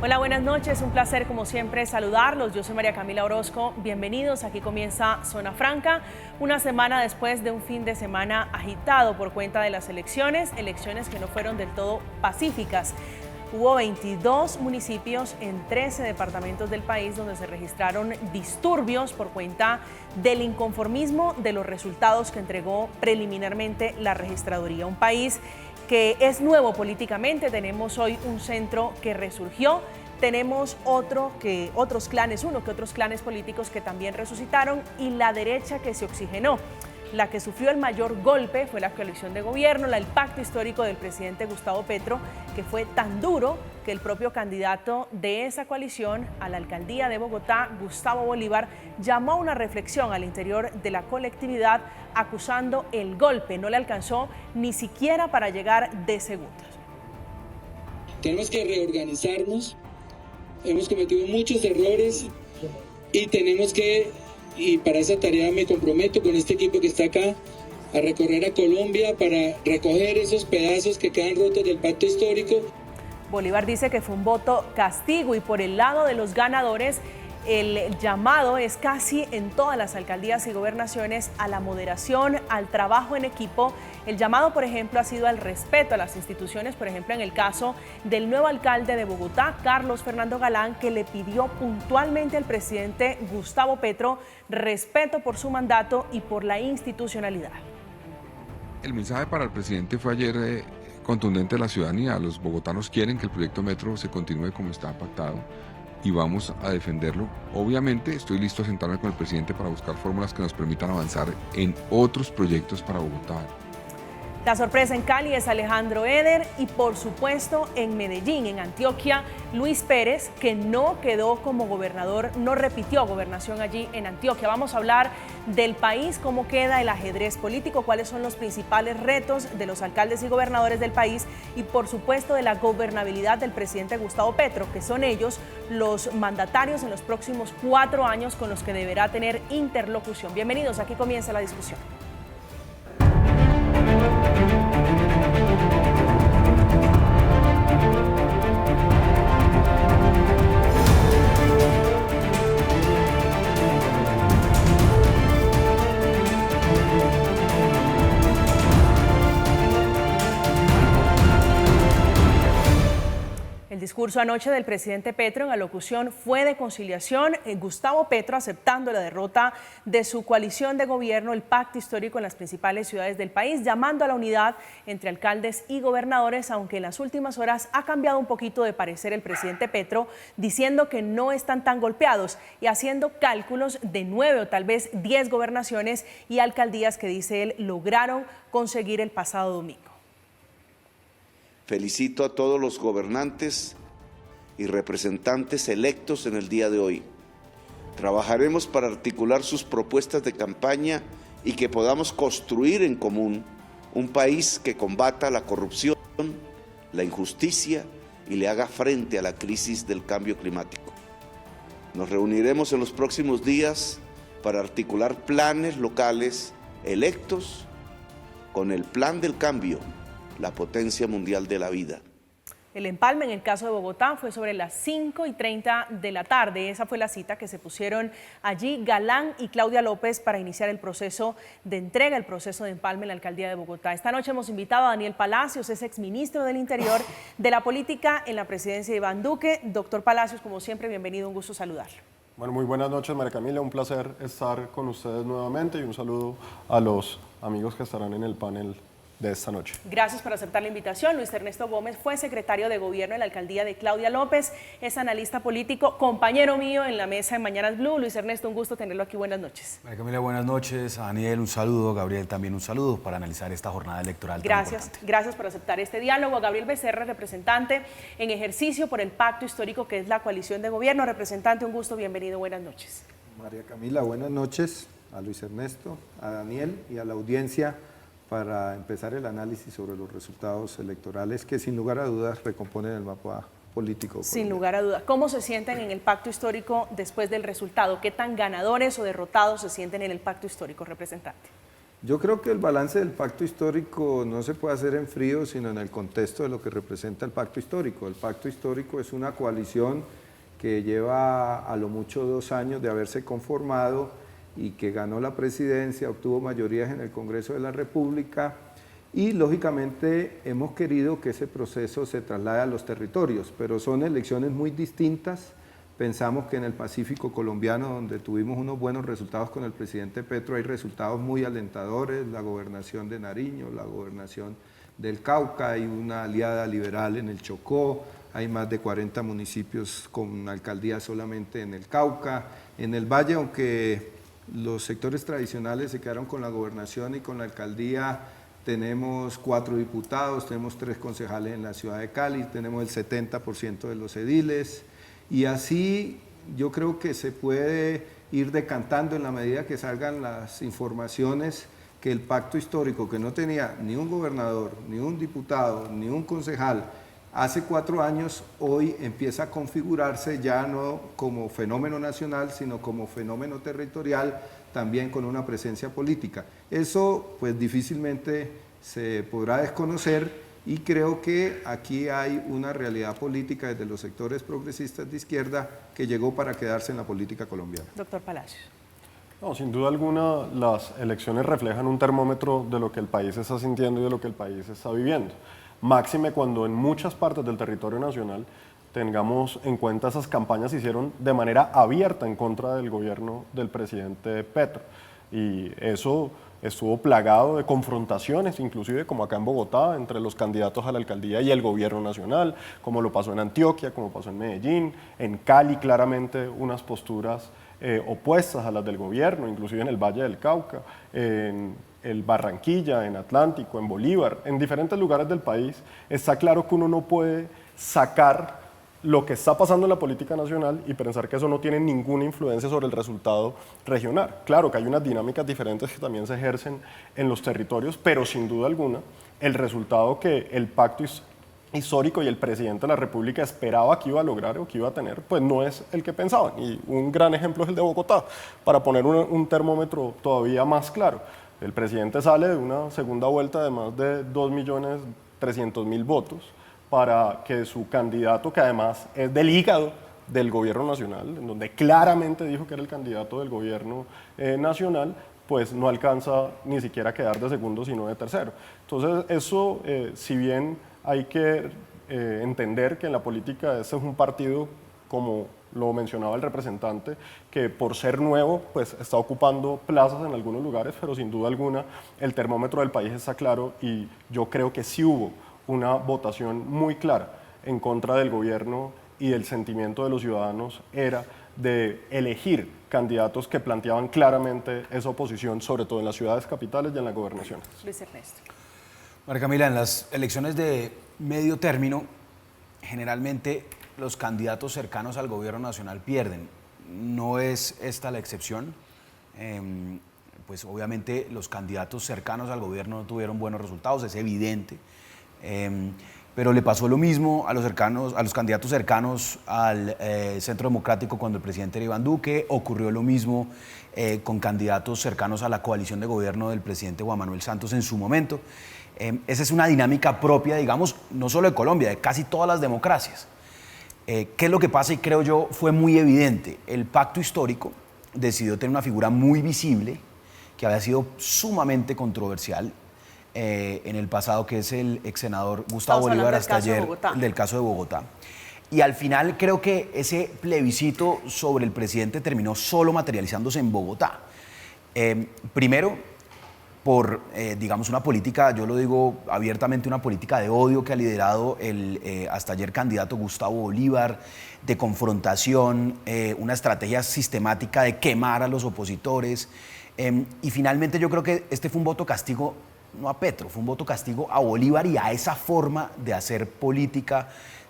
Hola, buenas noches, un placer como siempre saludarlos. Yo soy María Camila Orozco, bienvenidos. Aquí comienza Zona Franca, una semana después de un fin de semana agitado por cuenta de las elecciones que no fueron del todo pacíficas. Hubo 22 municipios en 13 departamentos del país donde se registraron disturbios por cuenta del inconformismo de los resultados que entregó preliminarmente la registraduría. Un país que es nuevo políticamente, tenemos hoy un centro que resurgió, tenemos otros clanes políticos que también resucitaron y la derecha que se oxigenó. La que sufrió el mayor golpe fue la coalición de gobierno, el pacto histórico del presidente Gustavo Petro, que fue tan duro que el propio candidato de esa coalición a la alcaldía de Bogotá, Gustavo Bolívar, llamó a una reflexión al interior de la colectividad acusando el golpe. No le alcanzó ni siquiera para llegar de segundos. Tenemos que reorganizarnos, hemos cometido muchos errores y para esa tarea me comprometo con este equipo que está acá a recorrer a Colombia para recoger esos pedazos que quedan rotos del pacto histórico. Bolívar dice que fue un voto castigo y por el lado de los ganadores el llamado es casi en todas las alcaldías y gobernaciones a la moderación, al trabajo en equipo. El llamado, por ejemplo, ha sido al respeto a las instituciones, por ejemplo, en el caso del nuevo alcalde de Bogotá, Carlos Fernando Galán, que le pidió puntualmente al presidente Gustavo Petro respeto por su mandato y por la institucionalidad. El mensaje para el presidente fue ayer contundente de la ciudadanía. Los bogotanos quieren que el proyecto Metro se continúe como está pactado y vamos a defenderlo. Obviamente estoy listo a sentarme con el presidente para buscar fórmulas que nos permitan avanzar en otros proyectos para Bogotá. La sorpresa en Cali es Alejandro Eder y por supuesto en Medellín, en Antioquia, Luis Pérez, que no quedó como gobernador, no repitió gobernación allí en Antioquia. Vamos a hablar del país, cómo queda el ajedrez político, cuáles son los principales retos de los alcaldes y gobernadores del país y por supuesto de la gobernabilidad del presidente Gustavo Petro, que son ellos los mandatarios en los próximos 4 años con los que deberá tener interlocución. Bienvenidos, aquí comienza la discusión. El discurso anoche del presidente Petro en alocución fue de conciliación. Gustavo Petro aceptando la derrota de su coalición de gobierno, el pacto histórico en las principales ciudades del país, llamando a la unidad entre alcaldes y gobernadores, aunque en las últimas horas ha cambiado un poquito de parecer el presidente Petro, diciendo que no están tan golpeados y haciendo cálculos de 9 o tal vez 10 gobernaciones y alcaldías que, dice él, lograron conseguir el pasado domingo. Felicito a todos los gobernantes y representantes electos en el día de hoy. Trabajaremos para articular sus propuestas de campaña y que podamos construir en común un país que combata la corrupción, la injusticia y le haga frente a la crisis del cambio climático. Nos reuniremos en los próximos días para articular planes locales electos con el Plan del Cambio, la potencia mundial de la vida. El empalme en el caso de Bogotá fue sobre las 5:30 de la tarde. Esa fue la cita que se pusieron allí Galán y Claudia López para iniciar el proceso de entrega, el proceso de empalme en la alcaldía de Bogotá. Esta noche hemos invitado a Daniel Palacios, es exministro del Interior, de la Política en la presidencia de Iván Duque. Doctor Palacios, como siempre, bienvenido, un gusto saludarlo. Bueno, muy buenas noches, María Camila, un placer estar con ustedes nuevamente y un saludo a los amigos que estarán en el panel de esta noche. Gracias por aceptar la invitación. Luis Ernesto Gómez fue secretario de Gobierno en la alcaldía de Claudia López, es analista político, compañero mío en la mesa de Mañanas Blue. Luis Ernesto, un gusto tenerlo aquí. Buenas noches. María Camila, buenas noches. A Daniel, un saludo. Gabriel, también un saludo para analizar esta jornada electoral. Gracias por aceptar este diálogo. Gabriel Becerra, representante en ejercicio por el pacto histórico que es la coalición de gobierno. Representante, un gusto, bienvenido, buenas noches. María Camila, buenas noches a Luis Ernesto, a Daniel y a la audiencia para empezar el análisis sobre los resultados electorales que sin lugar a dudas recomponen el mapa político colombiano. Sin lugar a dudas. ¿Cómo se sienten en el pacto histórico después del resultado? ¿Qué tan ganadores o derrotados se sienten en el pacto histórico, representante? Yo creo que el balance del pacto histórico no se puede hacer en frío, sino en el contexto de lo que representa el pacto histórico. El pacto histórico es una coalición que lleva a lo mucho 2 años de haberse conformado y que ganó la presidencia, obtuvo mayorías en el Congreso de la República y lógicamente hemos querido que ese proceso se traslade a los territorios, pero son elecciones muy distintas. Pensamos que en el Pacífico colombiano, donde tuvimos unos buenos resultados con el presidente Petro, hay resultados muy alentadores, la gobernación de Nariño, la gobernación del Cauca, hay una aliada liberal en el Chocó, hay más de 40 municipios con alcaldía solamente en el Cauca. En el Valle, aunque los sectores tradicionales se quedaron con la gobernación y con la alcaldía, tenemos 4 diputados, tenemos 3 concejales en la ciudad de Cali, tenemos el 70% de los ediles, y así yo creo que se puede ir decantando en la medida que salgan las informaciones que el pacto histórico, que no tenía ni un gobernador, ni un diputado, ni un concejal, hace 4 años, hoy empieza a configurarse ya no como fenómeno nacional, sino como fenómeno territorial, también con una presencia política. Eso pues difícilmente se podrá desconocer y creo que aquí hay una realidad política desde los sectores progresistas de izquierda que llegó para quedarse en la política colombiana. Doctor Palacios. No, sin duda alguna, las elecciones reflejan un termómetro de lo que el país está sintiendo y de lo que el país está viviendo. Máxime cuando en muchas partes del territorio nacional tengamos en cuenta esas campañas se hicieron de manera abierta en contra del gobierno del presidente Petro. Y eso estuvo plagado de confrontaciones, inclusive como acá en Bogotá, entre los candidatos a la alcaldía y el gobierno nacional, como lo pasó en Antioquia, como pasó en Medellín, en Cali claramente unas posturas opuestas a las del gobierno, inclusive en el Valle del Cauca, en el Barranquilla, en Atlántico, en Bolívar, en diferentes lugares del país. Está claro que uno no puede sacar lo que está pasando en la política nacional y pensar que eso no tiene ninguna influencia sobre el resultado regional. Claro que hay unas dinámicas diferentes que también se ejercen en los territorios, pero sin duda alguna el resultado que el pacto histórico y el presidente de la República esperaba que iba a lograr o que iba a tener, pues no es el que pensaban. Y un gran ejemplo es el de Bogotá, para poner un termómetro todavía más claro. El presidente sale de una segunda vuelta de más de 2.300.000 votos para que su candidato, que además es del hígado del gobierno nacional, en donde claramente dijo que era el candidato del gobierno nacional, pues no alcanza ni siquiera a quedar de segundo, sino de tercero. Entonces eso, si bien hay que entender que en la política este es un partido, como lo mencionaba el representante, que por ser nuevo pues está ocupando plazas en algunos lugares, pero sin duda alguna el termómetro del país está claro y yo creo que sí hubo una votación muy clara en contra del gobierno y el sentimiento de los ciudadanos era de elegir candidatos que planteaban claramente esa oposición, sobre todo en las ciudades capitales y en las gobernaciones. Luis Ernesto. María Camila, en las elecciones de medio término, generalmente los candidatos cercanos al gobierno nacional pierden. No es esta la excepción. Pues obviamente los candidatos cercanos al gobierno no tuvieron buenos resultados, es evidente. Pero le pasó lo mismo a los candidatos cercanos al Centro Democrático cuando el presidente era Iván Duque, ocurrió lo mismo con candidatos cercanos a la coalición de gobierno del presidente Juan Manuel Santos en su momento. Esa es una dinámica propia, digamos, no solo de Colombia, de casi todas las democracias. ¿Qué es lo que pasa? Y creo yo fue muy evidente. El pacto histórico decidió tener una figura muy visible, que había sido sumamente controversial en el pasado, que es el ex senador Gustavo Bolívar, hasta ayer, del caso de Bogotá. Y al final creo que ese plebiscito sobre el presidente terminó solo materializándose en Bogotá. Primero, por, digamos, una política, yo lo digo abiertamente, una política de odio que ha liderado el hasta ayer candidato Gustavo Bolívar, de confrontación, una estrategia sistemática de quemar a los opositores. Y finalmente yo creo que este fue un voto castigo, no a Petro, fue un voto castigo a Bolívar y a esa forma de hacer política,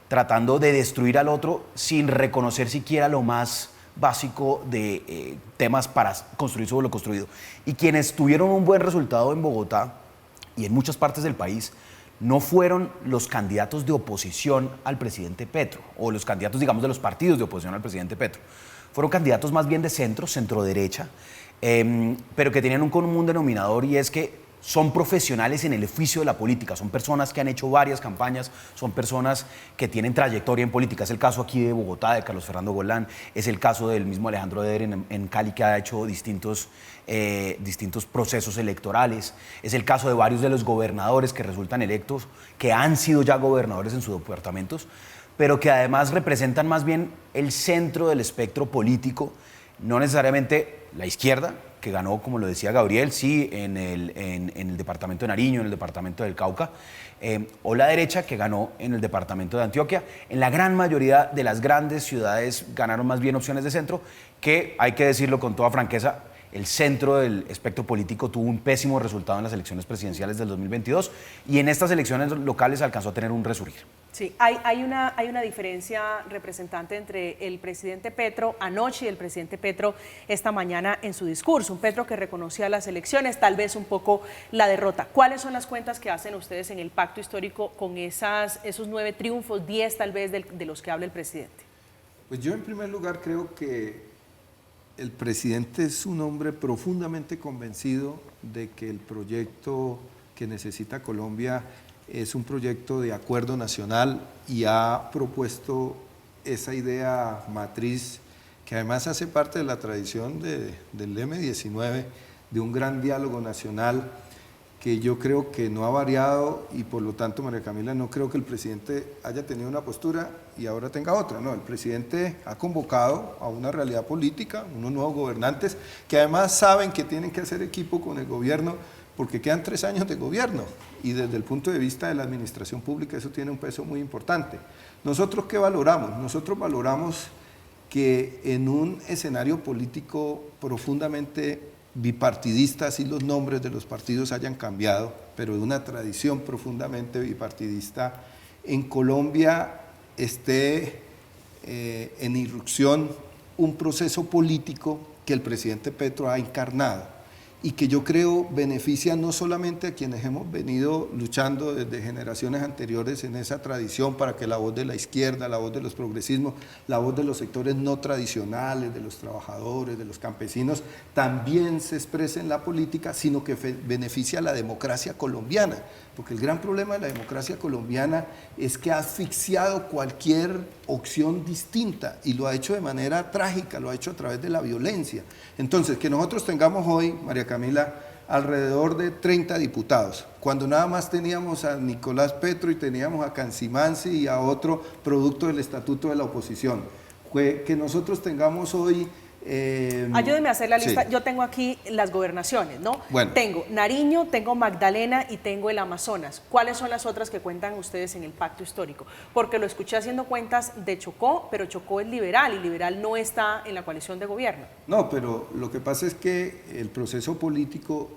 tratando de destruir al otro sin reconocer siquiera lo más básico de temas para construir sobre lo construido. Y quienes tuvieron un buen resultado en Bogotá y en muchas partes del país no fueron los candidatos de oposición al presidente Petro, o los candidatos, digamos, de los partidos de oposición al presidente Petro. Fueron candidatos más bien de centro, centro-derecha, pero que tenían un común denominador, y es que son profesionales en el oficio de la política, son personas que han hecho varias campañas, son personas que tienen trayectoria en política. Es el caso aquí de Bogotá, de Carlos Fernando Golán, es el caso del mismo Alejandro Eder en Cali, que ha hecho distintos procesos electorales, es el caso de varios de los gobernadores que resultan electos, que han sido ya gobernadores en sus departamentos, pero que además representan más bien el centro del espectro político, no necesariamente la izquierda, que ganó, como lo decía Gabriel, sí, en el departamento de Nariño, en el departamento del Cauca, o la derecha, que ganó en el departamento de Antioquia. En la gran mayoría de las grandes ciudades ganaron más bien opciones de centro, que, hay que decirlo con toda franqueza, el centro del espectro político tuvo un pésimo resultado en las elecciones presidenciales del 2022, y en estas elecciones locales alcanzó a tener un resurgir. Sí, hay una diferencia, representante, entre el presidente Petro anoche y el presidente Petro esta mañana en su discurso. Un Petro que reconocía las elecciones, tal vez un poco la derrota. ¿Cuáles son las cuentas que hacen ustedes en el pacto histórico con esos 9 triunfos, 10 tal vez de los que habla el presidente? Pues yo, en primer lugar, creo que el presidente es un hombre profundamente convencido de que el proyecto que necesita Colombia es un proyecto de acuerdo nacional, y ha propuesto esa idea matriz, que además hace parte de la tradición del M-19, de un gran diálogo nacional, que yo creo que no ha variado, y por lo tanto, María Camila, no creo que el presidente haya tenido una postura y ahora tenga otra. No, el presidente ha convocado a una realidad política, unos nuevos gobernantes, que además saben que tienen que hacer equipo con el gobierno, porque quedan 3 años de gobierno, y desde el punto de vista de la administración pública eso tiene un peso muy importante. ¿Nosotros qué valoramos? Nosotros valoramos que en un escenario político profundamente bipartidista, así los nombres de los partidos hayan cambiado, pero de una tradición profundamente bipartidista, en Colombia esté en irrupción un proceso político que el presidente Petro ha encarnado, y que yo creo beneficia no solamente a quienes hemos venido luchando desde generaciones anteriores en esa tradición para que la voz de la izquierda, la voz de los progresismos, la voz de los sectores no tradicionales, de los trabajadores, de los campesinos, también se exprese en la política, sino que beneficia a la democracia colombiana, porque el gran problema de la democracia colombiana es que ha asfixiado cualquier opción distinta, y lo ha hecho de manera trágica, lo ha hecho a través de la violencia. Entonces, que nosotros tengamos hoy, María Camila, alrededor de 30 diputados, cuando nada más teníamos a Nicolás Petro y teníamos a Cancimansi y a otro producto del estatuto de la oposición, que nosotros tengamos hoy... Ayúdeme a hacer la lista. Sí. Yo tengo aquí las gobernaciones, ¿no? Bueno. Tengo Nariño, tengo Magdalena y tengo el Amazonas. ¿Cuáles son las otras que cuentan ustedes en el pacto histórico? Porque lo escuché haciendo cuentas de Chocó, pero Chocó es liberal, y liberal no está en la coalición de gobierno. No, pero lo que pasa es que el proceso político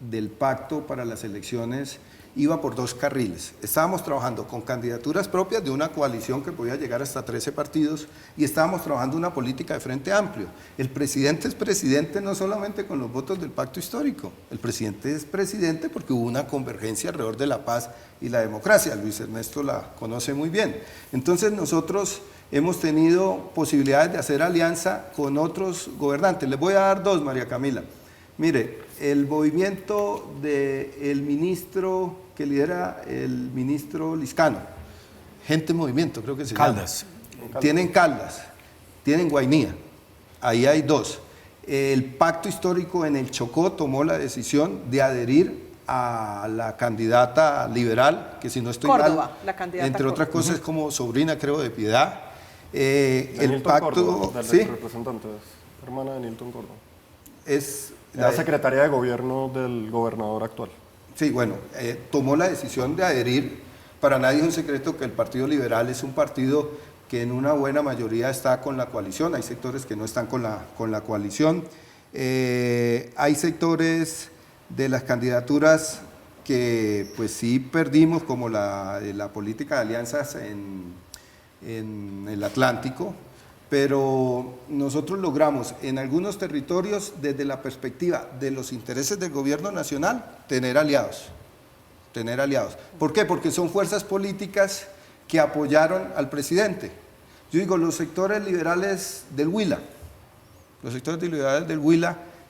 del pacto para las elecciones iba por 2 carriles. Estábamos trabajando con candidaturas propias de una coalición que podía llegar hasta 13 partidos, y estábamos trabajando una política de frente amplio. El presidente es presidente no solamente con los votos del pacto histórico, el presidente es presidente porque hubo una convergencia alrededor de la paz y la democracia. Luis Ernesto la conoce muy bien. Entonces nosotros hemos tenido posibilidades de hacer alianza con otros gobernantes. Les voy a dar 2, María Camila. Mire, el movimiento del ministro que lidera el ministro Liscano, Gente en Movimiento, creo que se llama. Caldas. Tienen Caldas, tienen Guainía, ahí hay 2. El pacto histórico en el Chocó tomó la decisión de adherir a la candidata liberal, que si no estoy Córdoba, mal, la candidata entre otras Córdoba. cosas, es como sobrina, creo, de Piedad. El Nilton pacto, Córdoba, del ¿sí? representante, es hermana de Nilton Córdoba. Es La secretaria de gobierno del gobernador actual. Sí, bueno, tomó la decisión de adherir. Para nadie es un secreto que el Partido Liberal es un partido que en una buena mayoría está con la coalición. Hay sectores que no están con la coalición. Hay sectores de las candidaturas que pues sí perdimos, como la política de alianzas en el Atlántico, pero nosotros logramos en algunos territorios, desde la perspectiva de los intereses del gobierno nacional, tener aliados. tener aliados. ¿Por qué? Porque son fuerzas políticas que apoyaron al presidente. Yo digo, los sectores liberales del Huila,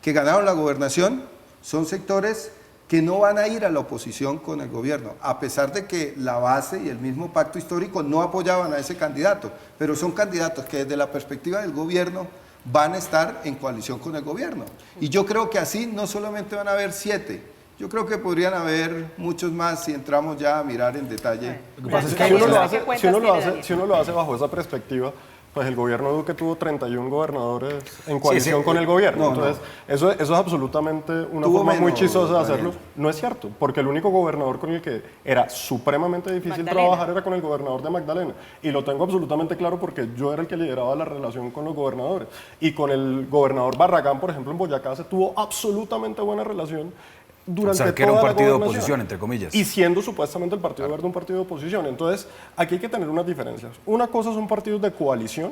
que ganaron la gobernación, son sectores que no van a ir a la oposición con el gobierno, a pesar de que la base y el mismo pacto histórico no apoyaban a ese candidato, pero son candidatos que desde la perspectiva del gobierno van a estar en coalición con el gobierno. Y yo creo que así no solamente van a haber 7, yo creo que podrían haber muchos más si entramos ya a mirar en detalle. Lo que pasa es que si uno lo hace bajo esa perspectiva, pues el gobierno Duque tuvo 31 gobernadores en coalición con el gobierno. Entonces, eso es absolutamente una forma muy chistosa de hacerlo. No es cierto, porque el único gobernador con el que era supremamente difícil trabajar era con el gobernador de Magdalena. Y lo tengo absolutamente claro porque yo era el que lideraba la relación con los gobernadores. Y con el gobernador Barragán, por ejemplo, en Boyacá se tuvo absolutamente buena relación durante o sea, que era un partido de oposición, entre comillas. Y siendo supuestamente el Partido Verde un partido de oposición. Entonces, aquí hay que tener unas diferencias. Una cosa son partidos de coalición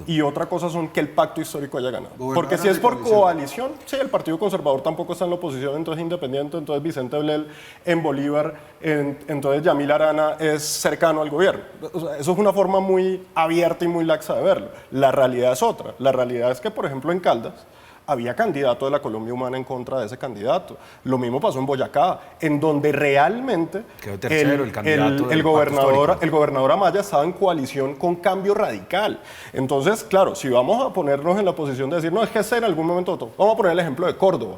y otra cosa son que el pacto histórico haya ganado. Porque si es por coalición, sí, el Partido Conservador tampoco está en la oposición, entonces independiente, entonces Vicente Blel en Bolívar, entonces Yamil Arana es cercano al gobierno. O sea, eso es una forma muy abierta y muy laxa de verlo. La realidad es otra. La realidad es que, por ejemplo, en Caldas, había candidato de la Colombia Humana en contra de ese candidato. Lo mismo pasó en Boyacá, en donde realmente quedó tercero el gobernador Amaya estaba en coalición con Cambio Radical. Entonces, claro, si vamos a ponernos en la posición de decir, no, es que ese en algún momento otro. Vamos a poner el ejemplo de Córdoba.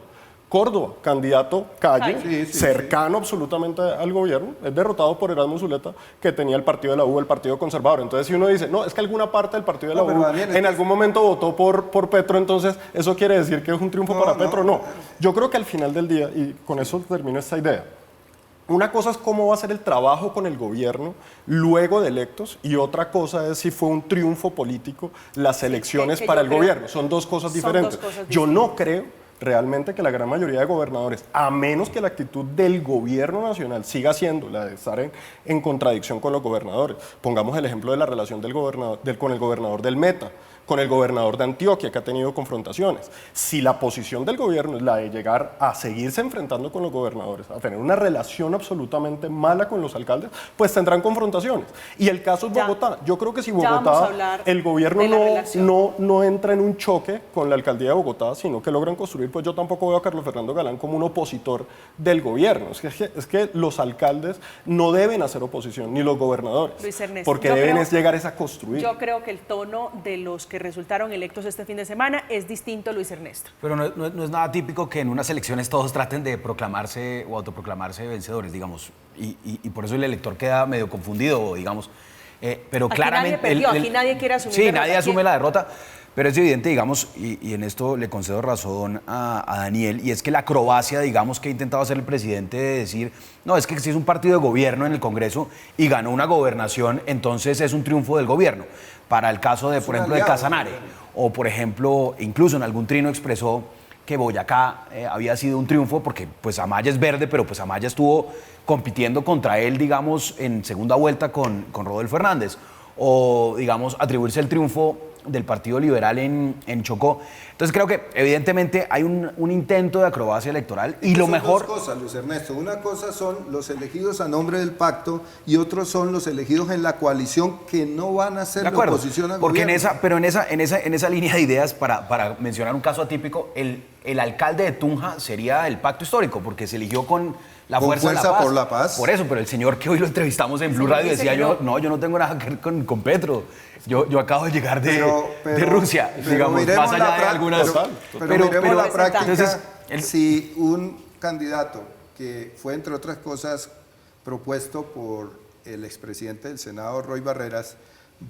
Córdoba, candidato calle, cercano absolutamente al gobierno, es derrotado por Erasmo Zuleta, que tenía el partido de la U, el Partido Conservador. Entonces, si uno dice, no, es que alguna parte del partido de la U en algún momento votó por Petro, entonces, ¿eso quiere decir que es un triunfo para Petro? No. Yo creo que al final del día, y con eso termino esta idea, una cosa es cómo va a ser el trabajo con el gobierno luego de electos y otra cosa es si fue un triunfo político las elecciones para el gobierno. Son dos cosas diferentes. Yo no creo realmente que la gran mayoría de gobernadores, a menos que la actitud del gobierno nacional siga siendo la de estar en contradicción con los gobernadores. Pongamos el ejemplo de la relación con el gobernador del Meta, con el gobernador de Antioquia, que ha tenido confrontaciones. Si la posición del gobierno es la de llegar a seguirse enfrentando con los gobernadores, a tener una relación absolutamente mala con los alcaldes, pues tendrán confrontaciones. Y el caso es Bogotá. Yo creo que si Bogotá, el gobierno no entra en un choque con la alcaldía de Bogotá, sino que logran construir, pues yo tampoco veo a Carlos Fernando Galán como un opositor del gobierno. Es que los alcaldes no deben hacer oposición, ni los gobernadores, Luis Ernesto, porque deben llegar a construir. Yo creo que el tono de los que resultaron electos este fin de semana es distinto, Luis Ernesto. Pero no es nada típico que en unas elecciones todos traten de proclamarse o autoproclamarse vencedores, digamos, y por eso el elector queda medio confundido, digamos. Pero aquí claramente... Nadie perdió, aquí nadie quiere asumir derrota. Sí, nadie asume la derrota, pero es evidente, digamos, y en esto le concedo razón a Daniel, y es que la acrobacia, digamos, que ha intentado hacer el presidente de decir, no, es que si es un partido de gobierno en el Congreso y ganó una gobernación, entonces es un triunfo del gobierno. Para el caso de, por ejemplo, de Casanare, o por ejemplo, incluso en algún trino expresó que Boyacá había sido un triunfo porque pues Amaya es verde, pero pues Amaya estuvo compitiendo contra él, digamos, en segunda vuelta con Rodolfo Hernández, o digamos, atribuirse el triunfo del Partido Liberal en Chocó. Entonces creo que evidentemente hay un intento de acrobacia electoral y lo mejor... Dos cosas, Luis Ernesto. Una cosa son los elegidos a nombre del pacto y otros son los elegidos en la coalición que no van a ser la oposición al porque gobierno. en esa línea de ideas, para mencionar un caso atípico, el alcalde de Tunja sería el pacto histórico porque se eligió con la fuerza por la paz. Por eso, pero el señor que hoy lo entrevistamos en Blue Radio decía, yo no tengo nada que ver con Petro. Yo acabo de llegar de Rusia, digamos, más allá de algunas... Pero miremos la práctica. Entonces, si un candidato que fue, entre otras cosas, propuesto por el expresidente del Senado, Roy Barreras,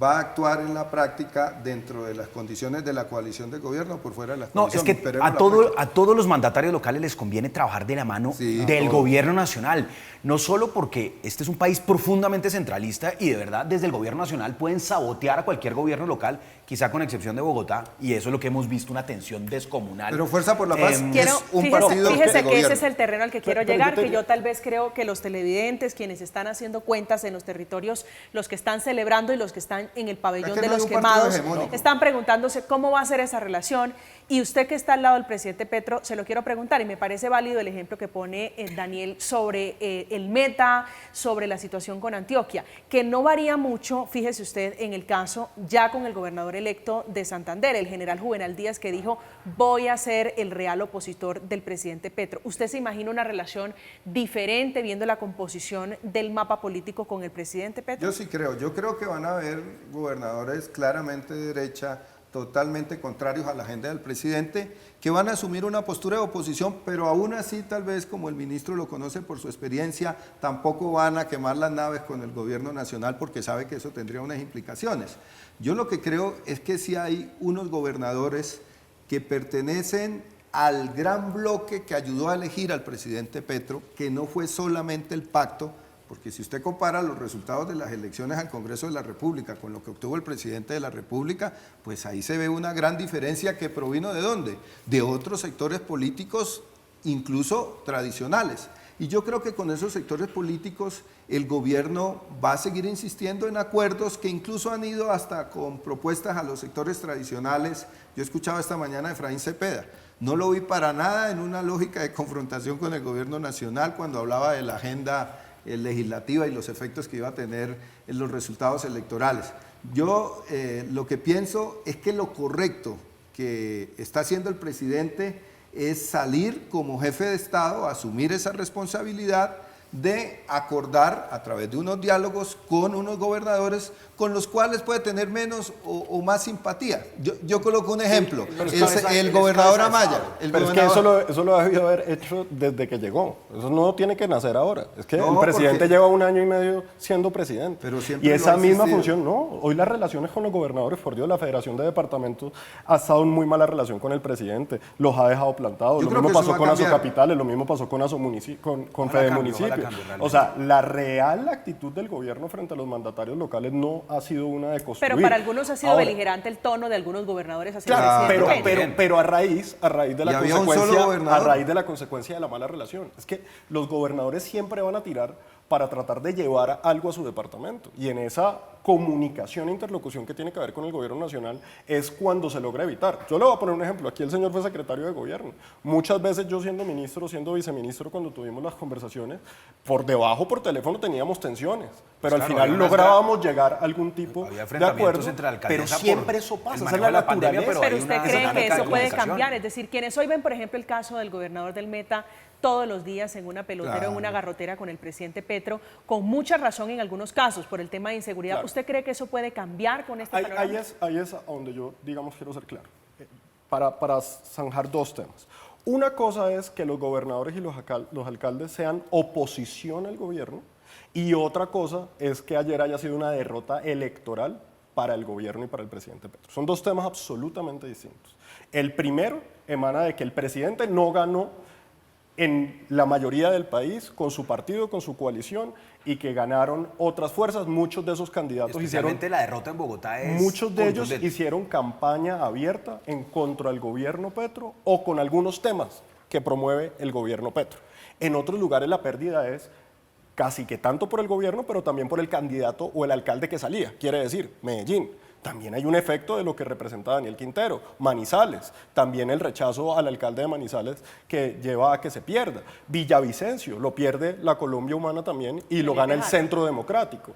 va a actuar en la práctica dentro de las condiciones de la coalición de gobierno o por fuera de las condiciones. No, es que a todos los mandatarios locales les conviene trabajar de la mano del gobierno nacional. No solo porque este es un país profundamente centralista y de verdad desde el gobierno nacional pueden sabotear a cualquier gobierno local, quizá con excepción de Bogotá, y eso es lo que hemos visto, una tensión descomunal. Pero Fuerza por la Paz es un partido Fíjese que ese es el terreno al que quiero llegar, que yo tal vez creo que los televidentes, quienes están haciendo cuentas en los territorios, los que están celebrando y los que están están en el pabellón Es que de no hay los un partido quemados, hegemónico. están preguntándose cómo va a ser esa relación. Y usted que está al lado del presidente Petro, se lo quiero preguntar, y me parece válido el ejemplo que pone Daniel sobre el Meta, sobre la situación con Antioquia, que no varía mucho, fíjese usted, en el caso ya con el gobernador electo de Santander, el general Juvenal Díaz, que dijo, voy a ser el real opositor del presidente Petro. ¿Usted se imagina una relación diferente viendo la composición del mapa político con el presidente Petro? Yo sí creo, yo creo que van a haber gobernadores claramente de derecha, totalmente contrarios a la agenda del presidente, que van a asumir una postura de oposición, pero aún así tal vez como el ministro lo conoce por su experiencia, tampoco van a quemar las naves con el gobierno nacional porque sabe que eso tendría unas implicaciones. Yo lo que creo es que sí hay unos gobernadores que pertenecen al gran bloque que ayudó a elegir al presidente Petro, que no fue solamente el pacto, porque si usted compara los resultados de las elecciones al Congreso de la República con lo que obtuvo el presidente de la República, pues ahí se ve una gran diferencia que provino ¿de dónde? De otros sectores políticos, incluso tradicionales. Y yo creo que con esos sectores políticos el gobierno va a seguir insistiendo en acuerdos que incluso han ido hasta con propuestas a los sectores tradicionales. Yo escuchaba esta mañana a Efraín Cepeda. No lo vi para nada en una lógica de confrontación con el gobierno nacional cuando hablaba de la agenda legislativa y los efectos que iba a tener en los resultados electorales. Yo lo que pienso es que lo correcto que está haciendo el presidente es salir como jefe de Estado, asumir esa responsabilidad de acordar a través de unos diálogos con unos gobernadores con los cuales puede tener menos o más simpatía. Yo coloco un ejemplo, el gobernador Amaya. Pero es que eso lo ha debido haber hecho desde que llegó. Eso no tiene que nacer ahora. Es que el presidente lleva 1 año y medio siendo presidente. Pero siempre y esa misma existido. función, no. Hoy las relaciones con los gobernadores, por Dios, la Federación de Departamentos ha estado en muy mala relación con el presidente. Los ha dejado plantados. Lo mismo pasó con Asocapitales, lo mismo pasó con Fede Municipios. O sea, la real actitud del gobierno frente a los mandatarios locales no ha sido una de construir. Pero para algunos ha sido beligerante el tono de algunos gobernadores hacia Claro, el presidente. pero a raíz de la consecuencia de la mala relación. Es que los gobernadores siempre van a tirar para tratar de llevar algo a su departamento. Y en esa comunicación e interlocución que tiene que ver con el gobierno nacional es cuando se logra evitar. Yo le voy a poner un ejemplo. Aquí el señor fue secretario de gobierno. Muchas veces yo siendo ministro, siendo viceministro, cuando tuvimos las conversaciones, por debajo, por teléfono, teníamos tensiones. Pero Pues al final lográbamos llegar a algún tipo de acuerdo. Pero siempre eso pasa. Esa es la naturaleza. Pero usted cree que eso puede cambiar. Es decir, quienes hoy ven, por ejemplo, el caso del gobernador del Meta, todos los días en una pelotera, en una garrotera con el presidente Petro, con mucha razón en algunos casos por el tema de inseguridad. Claro. ¿Usted cree que eso puede cambiar con este panorama? Ahí es a donde yo, digamos, quiero ser claro. Para zanjar 2 temas. Una cosa es que los gobernadores y los alcaldes sean oposición al gobierno, y otra cosa es que ayer haya sido una derrota electoral para el gobierno y para el presidente Petro. Son 2 temas absolutamente distintos. El primero emana de que el presidente no ganó en la mayoría del país, con su partido, con su coalición, y que ganaron otras fuerzas. Muchos de esos candidatos la derrota en Bogotá es muchos de ellos hicieron campaña abierta en contra del gobierno Petro o con algunos temas que promueve el gobierno Petro. En otros lugares la pérdida es casi que tanto por el gobierno, pero también por el candidato o el alcalde que salía, quiere decir, Medellín. También hay un efecto de lo que representa Daniel Quintero, Manizales, también el rechazo al alcalde de Manizales que lleva a que se pierda. Villavicencio, lo pierde la Colombia Humana también y lo gana el Centro Democrático,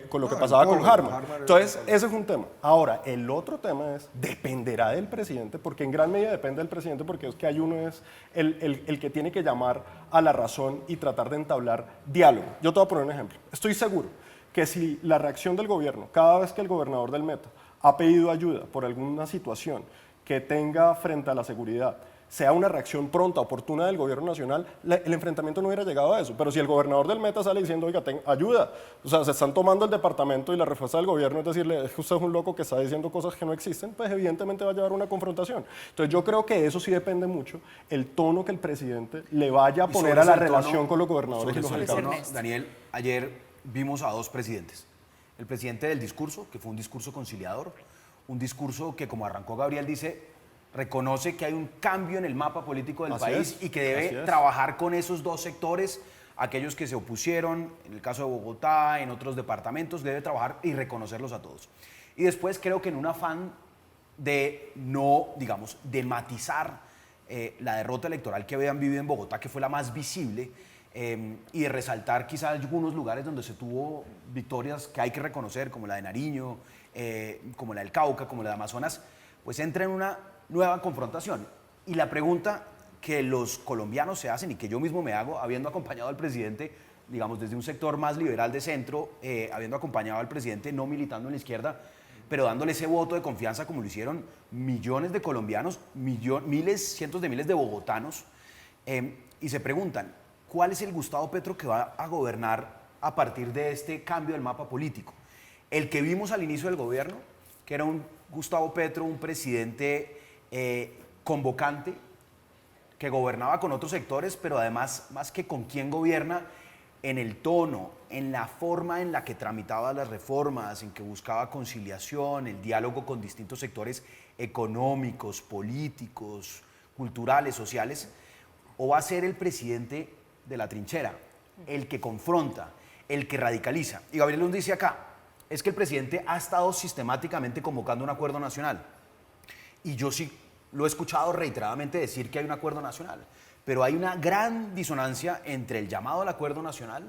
con lo que pasaba con Harman. Entonces, ese es un tema. Ahora, el otro tema es, dependerá del presidente, porque en gran medida depende del presidente, porque es que hay uno es el que tiene que llamar a la razón y tratar de entablar diálogo. Yo te voy a poner un ejemplo. Estoy seguro que si la reacción del gobierno, cada vez que el gobernador del Meta ha pedido ayuda por alguna situación que tenga frente a la seguridad, sea una reacción pronta, oportuna del gobierno nacional, el enfrentamiento no hubiera llegado a eso. Pero si el gobernador del Meta sale diciendo, oiga, ayuda, o sea, se están tomando el departamento y la respuesta del gobierno es decirle, es que usted es un loco que está diciendo cosas que no existen, pues evidentemente va a llevar una confrontación. Entonces yo creo que eso sí depende mucho, el tono que el presidente le vaya a poner a la relación con los gobernadores y los alcaldes. Daniel, ayer vimos a 2 presidentes. El presidente del discurso, que fue un discurso conciliador, un discurso que, como arrancó Gabriel, reconoce que hay un cambio en el mapa político del país y que debe trabajar con esos 2 sectores aquellos que se opusieron, en el caso de Bogotá, en otros departamentos, debe trabajar y reconocerlos a todos. Y después creo que en un afán de no, digamos, de matizar la derrota electoral que habían vivido en Bogotá, que fue la más visible, y de resaltar quizá algunos lugares donde se tuvo victorias que hay que reconocer, como la de Nariño, como la del Cauca, como la de Amazonas, pues entra en una nueva confrontación. Y la pregunta que los colombianos se hacen y que yo mismo me hago, habiendo acompañado al presidente, digamos, desde un sector más liberal de centro, habiendo acompañado al presidente no militando en la izquierda, pero dándole ese voto de confianza como lo hicieron millones de colombianos, miles, cientos de miles de bogotanos, y se preguntan, ¿cuál es el Gustavo Petro que va a gobernar a partir de este cambio del mapa político? El que vimos al inicio del gobierno, que era un Gustavo Petro, un presidente convocante, que gobernaba con otros sectores, pero además, más que con quién gobierna, en el tono, en la forma en la que tramitaba las reformas, en que buscaba conciliación, el diálogo con distintos sectores económicos, políticos, culturales, sociales, o va a ser el presidente de la trinchera, el que confronta, el que radicaliza. Y Gabriel nos dice acá, es que el presidente ha estado sistemáticamente convocando un acuerdo nacional. Y yo sí lo he escuchado reiteradamente decir que hay un acuerdo nacional, pero hay una gran disonancia entre el llamado al acuerdo nacional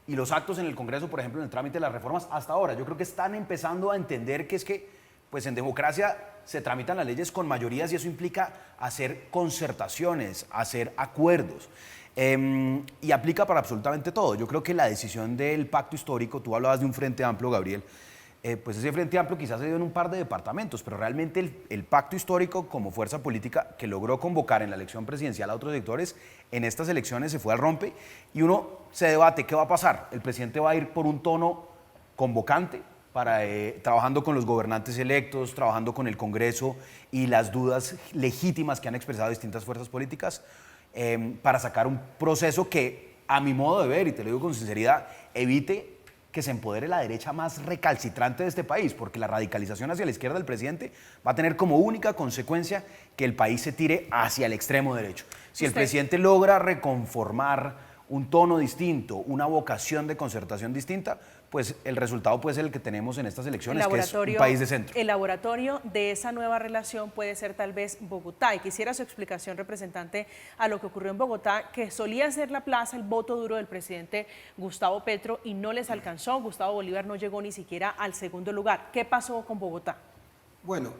y los actos en el Congreso, por ejemplo, en el trámite de las reformas hasta ahora. Yo creo que están empezando a entender que es que, pues en democracia se tramitan las leyes con mayorías y eso implica hacer concertaciones, hacer acuerdos. Y aplica para absolutamente todo. Yo creo que la decisión del pacto histórico, tú hablabas de un frente amplio, Gabriel, pues ese frente amplio quizás se dio en un par de departamentos, pero realmente el pacto histórico como fuerza política que logró convocar en la elección presidencial a otros sectores, en estas elecciones se fue al rompe y uno se debate qué va a pasar. El presidente va a ir por un tono convocante, trabajando con los gobernantes electos, trabajando con el Congreso y las dudas legítimas que han expresado distintas fuerzas políticas, para sacar un proceso que, a mi modo de ver, y te lo digo con sinceridad, evite que se empodere la derecha más recalcitrante de este país, porque la radicalización hacia la izquierda del presidente va a tener como única consecuencia que el país se tire hacia el extremo derecho. Si el presidente logra reconformar un tono distinto, una vocación de concertación distinta, pues el resultado puede ser el que tenemos en estas elecciones, que es un país de centro. El laboratorio de esa nueva relación puede ser tal vez Bogotá. Y quisiera su explicación, representante, a lo que ocurrió en Bogotá, que solía ser la plaza, el voto duro del presidente Gustavo Petro y no les alcanzó. Gustavo Bolívar no llegó ni siquiera al segundo lugar. ¿Qué pasó con Bogotá? Bueno,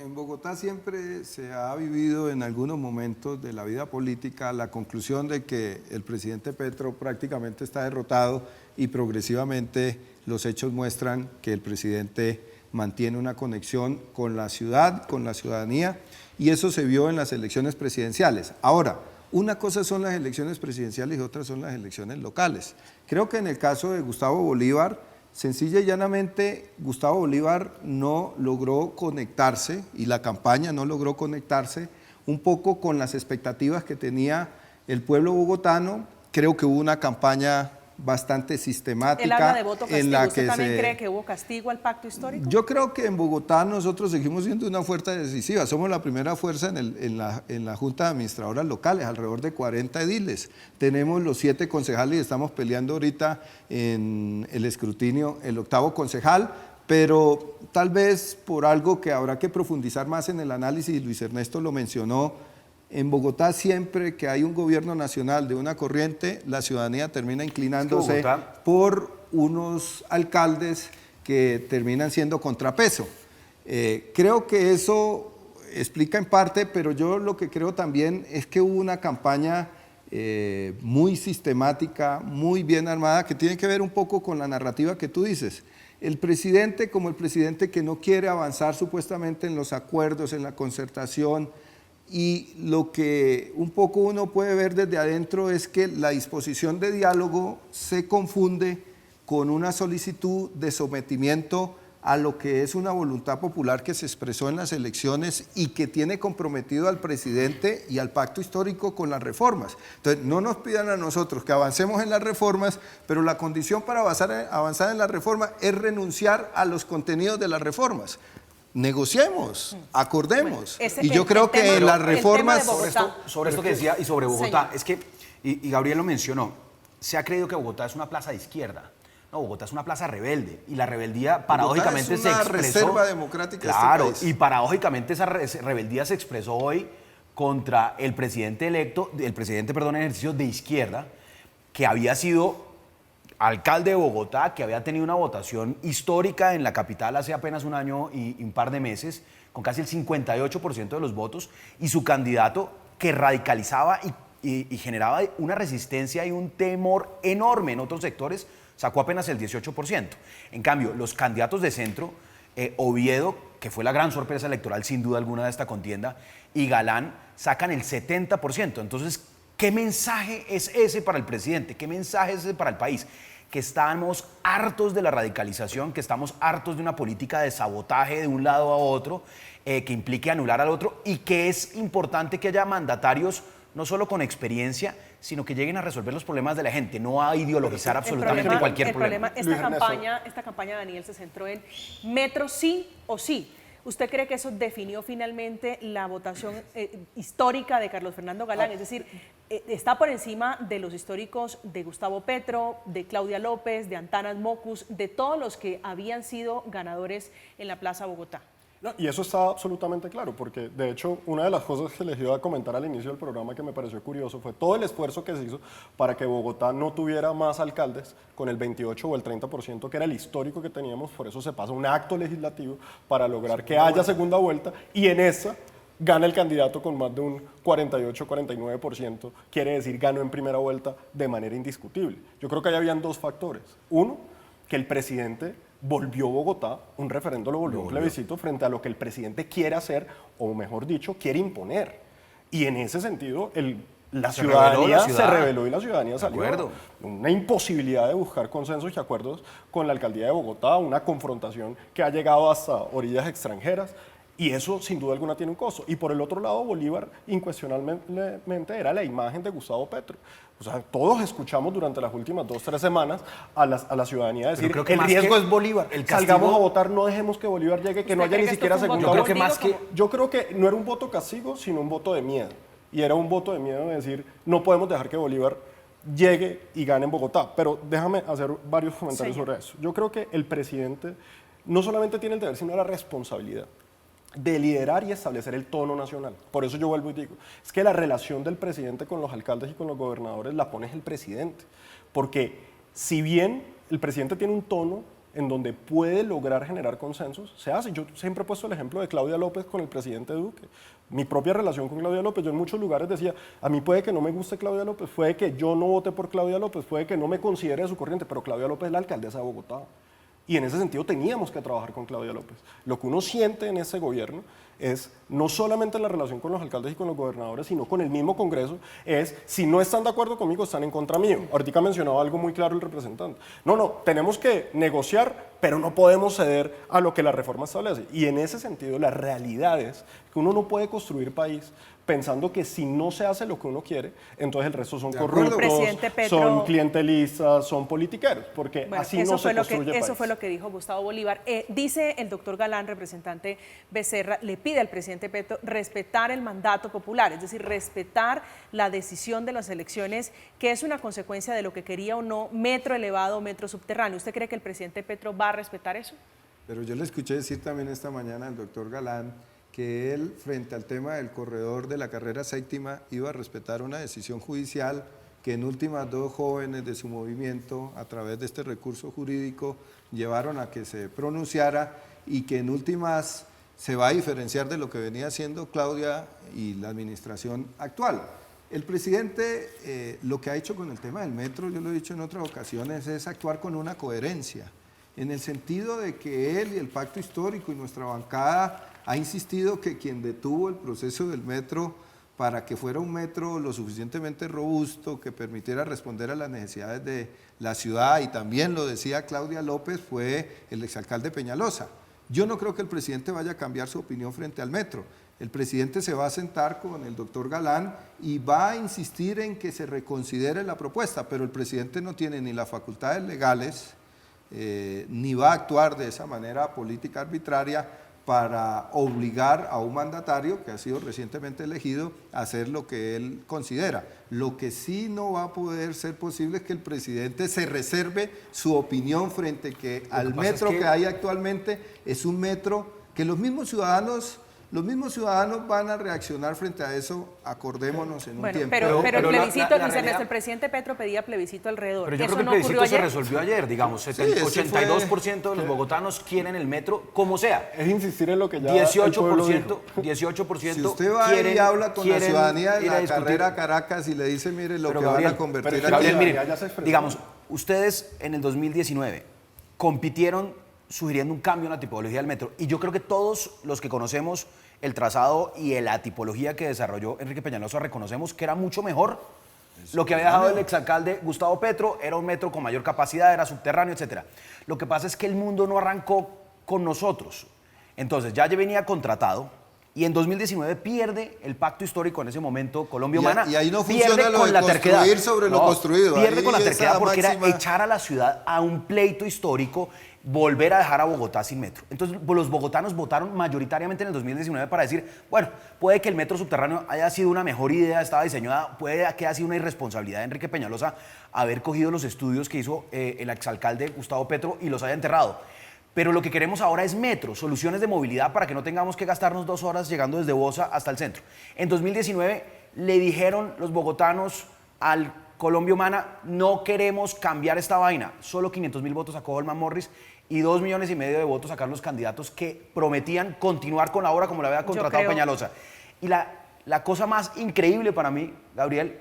en Bogotá siempre se ha vivido en algunos momentos de la vida política la conclusión de que el presidente Petro prácticamente está derrotado y progresivamente los hechos muestran que el presidente mantiene una conexión con la ciudad, con la ciudadanía, y eso se vio en las elecciones presidenciales. Ahora, una cosa son las elecciones presidenciales y otra son las elecciones locales. Creo que en el caso de Gustavo Bolívar, sencilla y llanamente, Gustavo Bolívar no logró conectarse y la campaña no logró conectarse un poco con las expectativas que tenía el pueblo bogotano. Creo que hubo una campaña bastante sistemática. Él habla de voto castigo. En la ¿Usted que también cree que hubo castigo al pacto histórico? Yo creo que en Bogotá nosotros seguimos siendo una fuerza decisiva. Somos la primera fuerza en la Junta de Administradoras Locales, alrededor de 40 ediles. Tenemos los 7 concejales y estamos peleando ahorita en el escrutinio el 8º concejal, pero tal vez por algo que habrá que profundizar más en el análisis, Luis Ernesto lo mencionó. En Bogotá siempre que hay un gobierno nacional de una corriente, la ciudadanía termina inclinándose por unos alcaldes que terminan siendo contrapeso. Creo que eso explica en parte, pero yo lo que creo también es que hubo una campaña muy sistemática, muy bien armada, que tiene que ver un poco con la narrativa que tú dices. El presidente como el presidente que no quiere avanzar supuestamente en los acuerdos, en la concertación, y lo que un poco uno puede ver desde adentro es que la disposición de diálogo se confunde con una solicitud de sometimiento a lo que es una voluntad popular que se expresó en las elecciones y que tiene comprometido al presidente y al pacto histórico con las reformas. Entonces, no nos pidan a nosotros que avancemos en las reformas, pero la condición para avanzar en las reformas es renunciar a los contenidos de las reformas. Negociemos, acordemos. Bueno, y yo creo que las reformas... Sobre esto que decía y sobre Bogotá, es que, y Gabriel lo mencionó, se ha creído que Bogotá es una plaza de izquierda. No, Bogotá es una plaza rebelde y la rebeldía paradójicamente se expresó. Es una reserva democrática. Claro, de este país. y paradójicamente esa rebeldía se expresó hoy contra el presidente electo, el presidente, perdón, en ejercicio de izquierda, que había sido alcalde de Bogotá, que había tenido una votación histórica en la capital hace apenas un año y un par de meses, con casi el 58% de los votos, y su candidato que radicalizaba y generaba una resistencia y un temor enorme en otros sectores, sacó apenas el 18%. En cambio, los candidatos de centro, Oviedo, que fue la gran sorpresa electoral sin duda alguna de esta contienda, y Galán, sacan el 70%. Entonces, ¿qué mensaje es ese para el presidente? ¿Qué mensaje es ese para el país? Que estamos hartos de la radicalización, que estamos hartos de una política de sabotaje de un lado a otro, que implique anular al otro, y que es importante que haya mandatarios no solo con experiencia, sino que lleguen a resolver los problemas de la gente, no a ideologizar absolutamente cualquier problema. Esta campaña, Daniel, se centró en metro sí o sí. ¿Usted cree que eso definió finalmente la votación histórica de Carlos Fernando Galán? Es decir, está por encima de los históricos de Gustavo Petro, de Claudia López, de Antanas Mockus, de todos los que habían sido ganadores en la Plaza Bogotá. No, y eso está absolutamente claro, porque de hecho una de las cosas que les iba a comentar al inicio del programa que me pareció curioso fue todo el esfuerzo que se hizo para que Bogotá no tuviera más alcaldes con el 28 o el 30%, que era el histórico que teníamos. Por eso se pasa un acto legislativo para lograr que haya segunda vuelta, y en esa gana el candidato con más de un 48-49%, quiere decir ganó en primera vuelta de manera indiscutible. Yo creo que ahí habían dos factores. Uno, que el presidente volvió Bogotá, un referendo lo volvió un plebiscito frente a lo que el presidente quiere hacer, o mejor dicho, quiere imponer. Y en ese sentido, la ciudadanía se rebeló y la ciudadanía salió. Una imposibilidad de buscar consensos y acuerdos con la alcaldía de Bogotá, una confrontación que ha llegado hasta orillas extranjeras. Y eso sin duda alguna tiene un costo. Y por el otro lado, Bolívar incuestionablemente era la imagen de Gustavo Petro. O sea, todos escuchamos durante las últimas 2-3 semanas a la ciudadanía decir creo que el riesgo es Bolívar. Salgamos a votar, no dejemos que Bolívar llegue, que no haya ni siquiera segunda vuelta. Yo creo que no era un voto castigo, sino un voto de miedo. Y era un voto de miedo de decir, no podemos dejar que Bolívar llegue y gane en Bogotá. Pero déjame hacer varios comentarios sobre eso. Yo creo que el presidente no solamente tiene el deber, sino la responsabilidad de liderar y establecer el tono nacional. Por eso yo vuelvo y digo, es que la relación del presidente con los alcaldes y con los gobernadores la pone el presidente. Porque si bien el presidente tiene un tono en donde puede lograr generar consensos, se hace. Yo siempre he puesto el ejemplo de Claudia López con el presidente Duque. Mi propia relación con Claudia López, yo en muchos lugares decía, a mí puede que no me guste Claudia López, puede que yo no vote por Claudia López, puede que no me considere de su corriente, pero Claudia López es la alcaldesa de Bogotá. Y en ese sentido teníamos que trabajar con Claudia López. Lo que uno siente en ese gobierno es, no solamente en la relación con los alcaldes y con los gobernadores, sino con el mismo Congreso, es, si no están de acuerdo conmigo, están en contra mío. Ahorita mencionaba algo muy claro el representante. No, tenemos que negociar, pero no podemos ceder a lo que la reforma establece. Y en ese sentido, la realidad es que uno no puede construir país pensando que si no se hace lo que uno quiere, entonces el resto son corruptos, son clientelistas, son politiqueros, porque así no se construye país. Eso fue lo que dijo Gustavo Bolívar. Dice el doctor Galán, representante Becerra, le pide al presidente Petro respetar el mandato popular, es decir, respetar la decisión de las elecciones, que es una consecuencia de lo que quería o no, metro elevado o metro subterráneo. ¿Usted cree que el presidente Petro va a respetar eso? Pero yo le escuché decir también esta mañana al doctor Galán que él, frente al tema del corredor de la carrera séptima, iba a respetar una decisión judicial que en últimas 2 jóvenes de su movimiento, a través de este recurso jurídico, llevaron a que se pronunciara, y que en últimas se va a diferenciar de lo que venía haciendo Claudia y la administración actual. El presidente lo que ha hecho con el tema del metro, yo lo he dicho en otras ocasiones, es actuar con una coherencia, en el sentido de que él y el Pacto Histórico y nuestra bancada ha insistido que quien detuvo el proceso del metro para que fuera un metro lo suficientemente robusto, que permitiera responder a las necesidades de la ciudad, y también lo decía Claudia López, fue el exalcalde Peñalosa. Yo no creo que el presidente vaya a cambiar su opinión frente al metro. El presidente se va a sentar con el doctor Galán y va a insistir en que se reconsidere la propuesta, pero el presidente no tiene ni las facultades legales, ni va a actuar de esa manera política arbitraria para obligar a un mandatario que ha sido recientemente elegido a hacer lo que él considera. Lo que sí no va a poder ser posible es que el presidente se reserve su opinión frente al metro que hay actualmente. Es un metro que los mismos ciudadanos van a reaccionar frente a eso, acordémonos en un tiempo. Pero el plebiscito, Luis Ernesto, el presidente Petro pedía plebiscito alrededor. Pero yo ¿Eso creo que el plebiscito se resolvió ayer, digamos, 82% de los bogotanos quieren el metro como sea. Es insistir en lo que ya 18% si usted va y habla con la ciudadanía de la carrera a Caracas y le dice, mire, lo que van a convertir aquí. Gabriel, digamos, ustedes en el 2019 compitieron sugiriendo un cambio en la tipología del metro. Y yo creo que todos los que conocemos el trazado y la tipología que desarrolló Enrique Peñalosa reconocemos que era mucho mejor. Lo que había dejado el exalcalde Gustavo Petro era un metro con mayor capacidad, era subterráneo, etc. Lo que pasa es que el mundo no arrancó con nosotros. Entonces ya venía contratado y en 2019 pierde el pacto histórico en ese momento Colombia Humana. Y ahí no funciona lo de construir sobre lo construido. Pierde con la terquedad porque era echar a la ciudad a un pleito histórico, volver a dejar a Bogotá sin metro. Entonces los bogotanos votaron mayoritariamente en el 2019 para decir, bueno, puede que el metro subterráneo haya sido una mejor idea, estaba diseñada, puede que haya sido una irresponsabilidad de Enrique Peñalosa haber cogido los estudios que hizo el exalcalde Gustavo Petro y los haya enterrado. Pero lo que queremos ahora es metro, soluciones de movilidad para que no tengamos que gastarnos 2 horas llegando desde Bosa hasta el centro. En 2019 le dijeron los bogotanos al Colombia Humana, no queremos cambiar esta vaina. Solo 500.000 votos sacó Holman Morris y 2,5 millones de votos sacaron los candidatos que prometían continuar con la obra como la había contratado Peñalosa. Y la cosa más increíble para mí, Gabriel,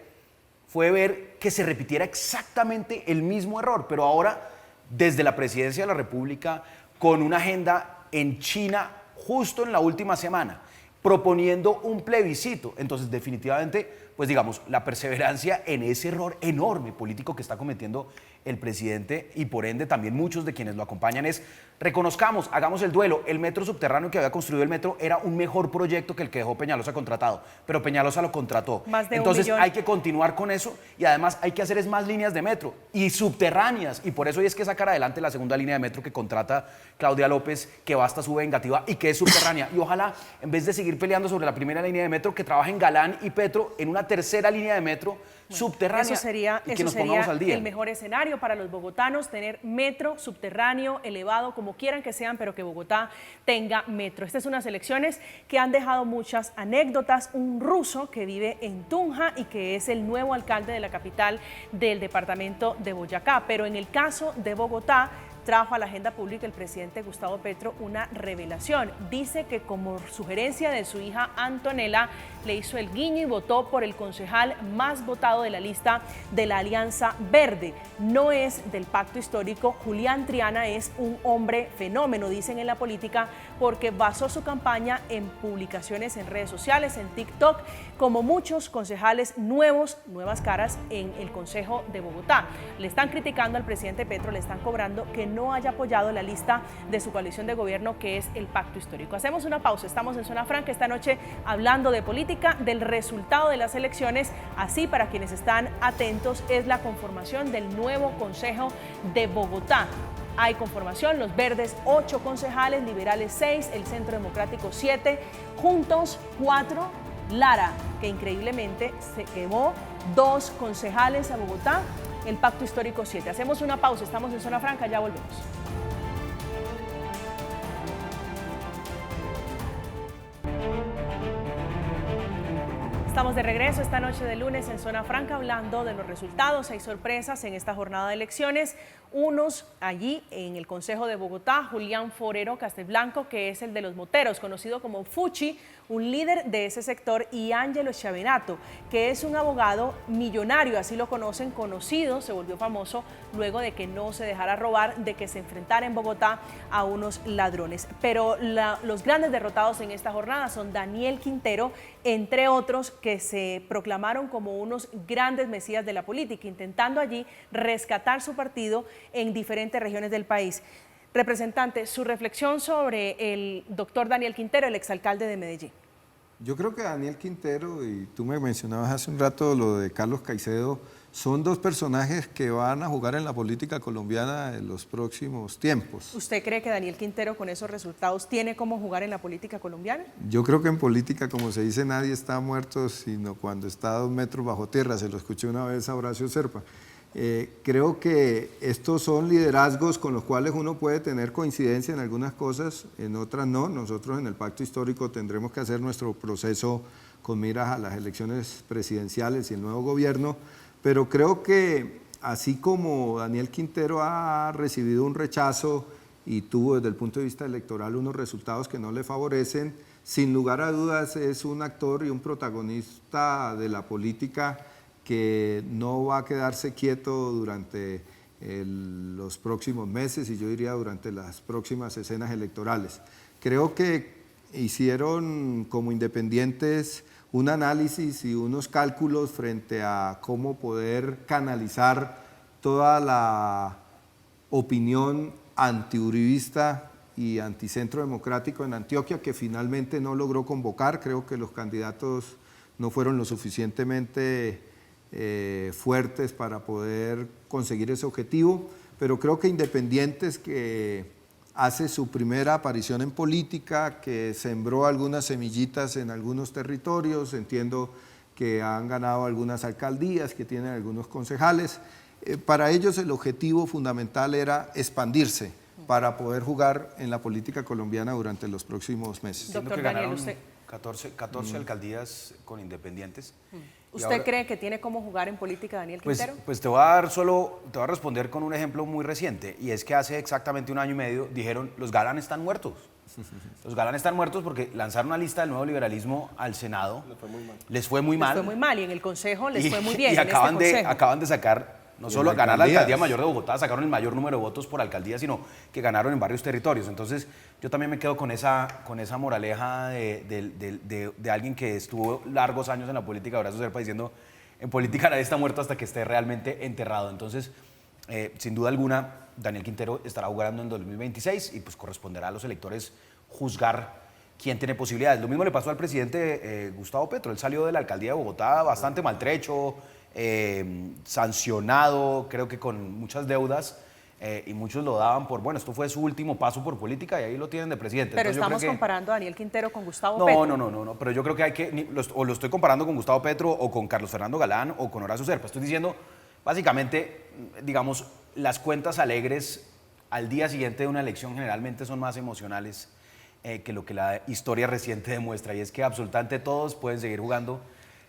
fue ver que se repitiera exactamente el mismo error, pero ahora desde la Presidencia de la República, con una agenda en China justo en la última semana, proponiendo un plebiscito. Entonces, definitivamente, pues digamos, la perseverancia en ese error enorme político que está cometiendo el presidente y por ende también muchos de quienes lo acompañan es, reconozcamos, hagamos el duelo, el metro subterráneo que había construido el metro era un mejor proyecto que el que dejó Peñalosa contratado, pero Peñalosa lo contrató. Entonces hay que continuar con eso y además hay que hacer más líneas de metro y subterráneas y por eso es que sacar adelante la segunda línea de metro que contrata Claudia López, que va hasta su vengativa y que es subterránea y ojalá en vez de seguir peleando sobre la primera línea de metro que trabajen Galán y Petro en una tercera línea de metro subterránea. Eso sería el mejor escenario para los bogotanos, tener metro subterráneo, elevado, como quieran que sean, pero que Bogotá tenga metro. Estas son unas elecciones que han dejado muchas anécdotas. Un ruso que vive en Tunja y que es el nuevo alcalde de la capital del departamento de Boyacá. Pero en el caso de Bogotá, trajo a la agenda pública el presidente Gustavo Petro una revelación. Dice que como sugerencia de su hija Antonella le hizo el guiño y votó por el concejal más votado de la lista de la Alianza Verde. No es del pacto histórico. Julián Triana es un hombre fenómeno, dicen en la política, porque basó su campaña en publicaciones en redes sociales, en TikTok, como muchos concejales nuevas caras en el Consejo de Bogotá. Le están criticando al presidente Petro, le están cobrando que no haya apoyado la lista de su coalición de gobierno, que es el pacto histórico. Hacemos una pausa, estamos en Zona Franca esta noche hablando de política, del resultado de las elecciones. Así, para quienes están atentos, es la conformación del nuevo Consejo de Bogotá. Hay conformación, los verdes 8 concejales, liberales 6, el Centro Democrático 7, Juntos 4, Lara, que increíblemente se quemó, 2 concejales a Bogotá, el pacto histórico 7. Hacemos una pausa, estamos en Zona Franca, ya volvemos. Estamos de regreso esta noche de lunes en Zona Franca hablando de los resultados. Hay sorpresas en esta jornada de elecciones. Unos allí en el Consejo de Bogotá, Julián Forero Castelblanco, que es el de los moteros, conocido como Fuchi, un líder de ese sector, y Ángelo Chavenato, que es un abogado millonario, así lo conocen, conocido, se volvió famoso luego de que no se dejara robar, de que se enfrentara en Bogotá a unos ladrones. Pero los grandes derrotados en esta jornada son Daniel Quintero, entre otros, que se proclamaron como unos grandes mesías de la política, intentando allí rescatar su partido en diferentes regiones del país. Representante, su reflexión sobre el doctor Daniel Quintero, el exalcalde de Medellín. Yo creo que Daniel Quintero, y tú me mencionabas hace un rato lo de Carlos Caicedo, son dos personajes que van a jugar en la política colombiana en los próximos tiempos. ¿Usted cree que Daniel Quintero con esos resultados tiene cómo jugar en la política colombiana? Yo creo que en política, como se dice, nadie está muerto sino cuando está a 2 metros bajo tierra. Se lo escuché una vez a Horacio Serpa. Creo que estos son liderazgos con los cuales uno puede tener coincidencia en algunas cosas, en otras no. Nosotros en el Pacto Histórico tendremos que hacer nuestro proceso con miras a las elecciones presidenciales y el nuevo gobierno, pero creo que así como Daniel Quintero ha recibido un rechazo y tuvo desde el punto de vista electoral unos resultados que no le favorecen, sin lugar a dudas es un actor y un protagonista de la política que no va a quedarse quieto durante los próximos meses y yo diría durante las próximas escenas electorales. Creo que hicieron como independientes un análisis y unos cálculos frente a cómo poder canalizar toda la opinión antiuribista y anticentro democrático en Antioquia, que finalmente no logró convocar. Creo que los candidatos no fueron lo suficientemente fuertes para poder conseguir ese objetivo, pero creo que Independientes, que hace su primera aparición en política, que sembró algunas semillitas en algunos territorios, entiendo que han ganado algunas alcaldías, que tienen algunos concejales. Para ellos el objetivo fundamental era expandirse para poder jugar en la política colombiana durante los próximos meses. Doctor Daniel, usted... 14 alcaldías con Independientes. ¿Usted ahora, cree que tiene cómo jugar en política Daniel Quintero? Pues te voy a responder con un ejemplo muy reciente, y es que hace exactamente 1 año y medio dijeron, los Galán están muertos. Los Galán están muertos porque lanzaron una lista del nuevo liberalismo al Senado. Les fue muy mal. Les fue muy mal y en el Consejo les fue muy bien. Y acaban de sacar, no solo ganar la alcaldía mayor de Bogotá, sacaron el mayor número de votos por alcaldía, sino que ganaron en varios territorios. Entonces yo también me quedo con esa moraleja de alguien que estuvo largos años en la política, Horacio Serpa, diciendo, en política nadie está muerto hasta que esté realmente enterrado. Entonces, sin duda alguna, Daniel Quintero estará jugando en 2026 y pues corresponderá a los electores juzgar quién tiene posibilidades. Lo mismo le pasó al presidente Gustavo Petro. Él salió de la alcaldía de Bogotá bastante maltrecho, sancionado, creo que con muchas deudas, y muchos lo daban por, bueno, esto fue su último paso por política y ahí lo tienen de presidente. Pero entonces, estamos comparando a Daniel Quintero con Gustavo Petro. No, pero yo creo que hay que, o lo estoy comparando con Gustavo Petro o con Carlos Fernando Galán o con Horacio Serpa. Estoy diciendo, básicamente, digamos, las cuentas alegres al día siguiente de una elección generalmente son más emocionales que lo que la historia reciente demuestra, y es que absolutamente todos pueden seguir jugando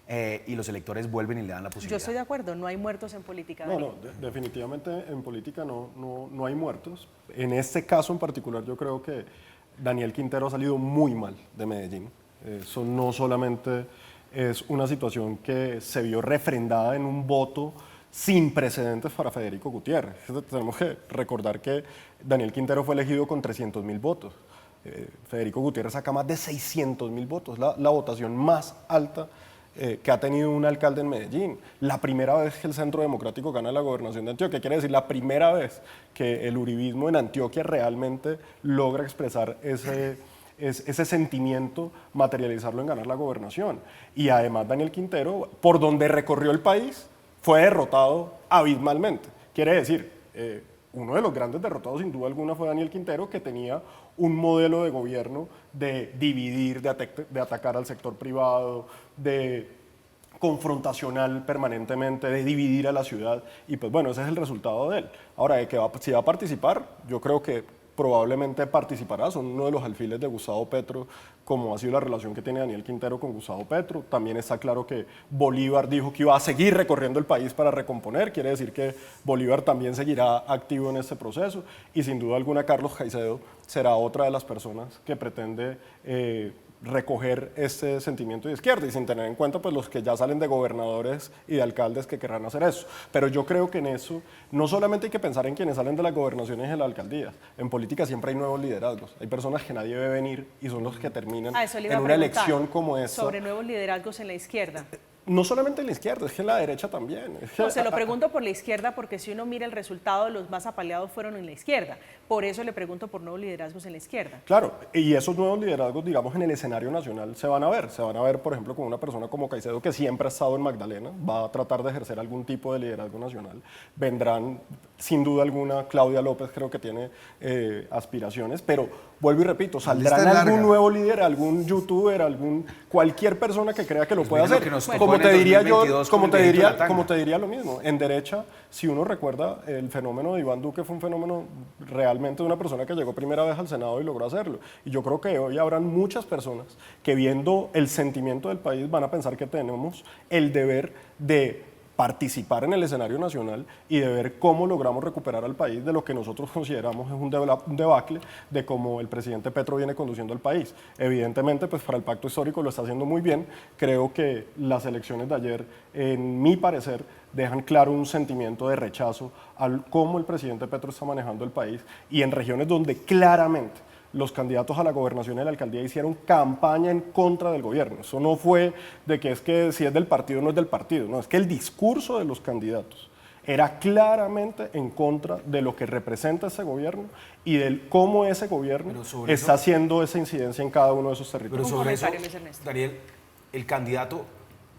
y los electores vuelven y le dan la posibilidad. Yo estoy de acuerdo, no hay muertos en política. Definitivamente en política no hay muertos. En este caso en particular yo creo que Daniel Quintero ha salido muy mal de Medellín. Eso no solamente es una situación que se vio refrendada en un voto sin precedentes para Federico Gutiérrez. Tenemos que recordar que Daniel Quintero fue elegido con 300.000 votos. Federico Gutiérrez saca más de 600.000 votos, la votación más alta que ha tenido un alcalde en Medellín. La primera vez que el Centro Democrático gana la gobernación de Antioquia, quiere decir la primera vez que el uribismo en Antioquia realmente logra expresar ese sentimiento, materializarlo en ganar la gobernación. Y además Daniel Quintero, por donde recorrió el país, fue derrotado abismalmente. Quiere decir, uno de los grandes derrotados sin duda alguna fue Daniel Quintero, que tenía un modelo de gobierno de dividir, de atacar al sector privado, de confrontacional permanentemente, de dividir a la ciudad, y pues bueno, ese es el resultado de él. Ahora, si va a participar, yo creo que probablemente participará, son uno de los alfiles de Gustavo Petro, como ha sido la relación que tiene Daniel Quintero con Gustavo Petro. También está claro que Bolívar dijo que iba a seguir recorriendo el país para recomponer, quiere decir que Bolívar también seguirá activo en este proceso, y sin duda alguna Carlos Caicedo será otra de las personas que pretende recoger este sentimiento de izquierda, y sin tener en cuenta pues los que ya salen de gobernadores y de alcaldes que querrán hacer eso. Pero yo creo que en eso no solamente hay que pensar en quienes salen de las gobernaciones y de las alcaldías. En política siempre hay nuevos liderazgos, hay personas que nadie ve venir y son los que terminan en una elección como esta. Sobre nuevos liderazgos en la izquierda. no solamente en la izquierda, es que en la derecha también. Es que, No, se lo pregunto por la izquierda porque si uno mira el resultado, los más apaleados fueron en la izquierda. Por eso le pregunto por nuevos liderazgos en la izquierda. Claro, y esos nuevos liderazgos, digamos, en el escenario nacional se van a ver. Se van a ver, por ejemplo, con una persona como Caicedo, que siempre ha estado en Magdalena, va a tratar de ejercer algún tipo de liderazgo nacional. Vendrán, sin duda alguna, Claudia López creo que tiene aspiraciones, pero vuelvo y repito, saldrán algún nuevo líder, algún youtuber, cualquier persona que crea que lo pueda hacer. Como te diría yo, como te diría lo mismo, en derecha, si uno recuerda, el fenómeno de Iván Duque fue un fenómeno realmente de una persona que llegó primera vez al Senado y logró hacerlo. Y yo creo que hoy habrán muchas personas que, viendo el sentimiento del país, van a pensar que tenemos el deber de participar en el escenario nacional y de ver cómo logramos recuperar al país de lo que nosotros consideramos es un debacle de cómo el presidente Petro viene conduciendo al país. Evidentemente, pues para el pacto histórico lo está haciendo muy bien. Creo que las elecciones de ayer, en mi parecer, dejan claro un sentimiento de rechazo al cómo el presidente Petro está manejando el país y en regiones donde claramente los candidatos a la gobernación y a la alcaldía hicieron campaña en contra del gobierno. Eso no fue de que es que si es del partido no es del partido, no, es que el discurso de los candidatos era claramente en contra de lo que representa ese gobierno y de cómo ese gobierno está haciendo esa incidencia en cada uno de esos territorios. Pero sobre eso, Daniel, el candidato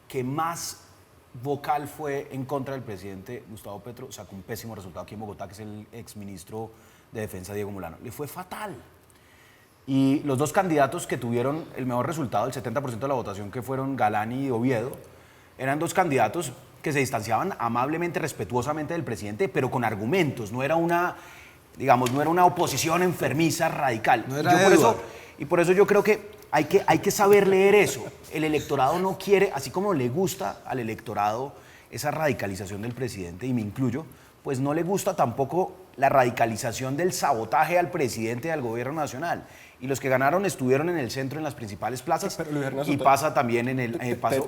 que más vocal fue en contra del presidente Gustavo Petro sacó un pésimo resultado aquí en Bogotá, que es el exministro de Defensa Diego Molano. Le fue fatal. Y los dos candidatos que tuvieron el mejor resultado, el 70% de la votación, que fueron Galán y Oviedo, eran dos candidatos que se distanciaban amablemente, respetuosamente del presidente, pero con argumentos. No era una, digamos, no era una oposición enfermiza radical. No era y por eso yo creo que hay que saber leer eso. El electorado no quiere, así como le gusta al electorado esa radicalización del presidente, y me incluyo, pues no le gusta tampoco la radicalización del sabotaje al presidente y al gobierno nacional. Y los que ganaron estuvieron en el centro, en las principales plazas, pero, Luis Ernesto, y pasa también en el...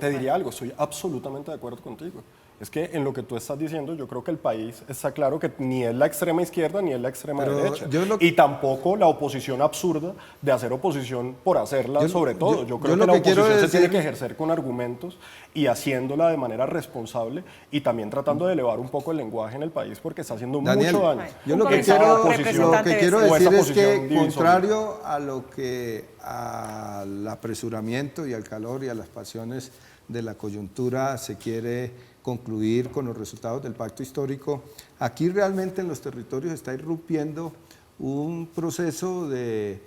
Te diría algo, estoy absolutamente de acuerdo contigo. Es que en lo que tú estás diciendo, yo creo que el país está claro que ni es la extrema izquierda ni es la extrema derecha. Y tampoco la oposición absurda de hacer oposición por hacerla, sobre todo. Yo creo que la oposición se tiene que ejercer con argumentos y haciéndola de manera responsable y también tratando de elevar un poco el lenguaje en el país porque está haciendo mucho daño. Yo lo que quiero decir es que, contrario al apresuramiento y al calor y a las pasiones de la coyuntura, se quiere concluir con los resultados del pacto histórico. Aquí realmente en los territorios está irrumpiendo un proceso de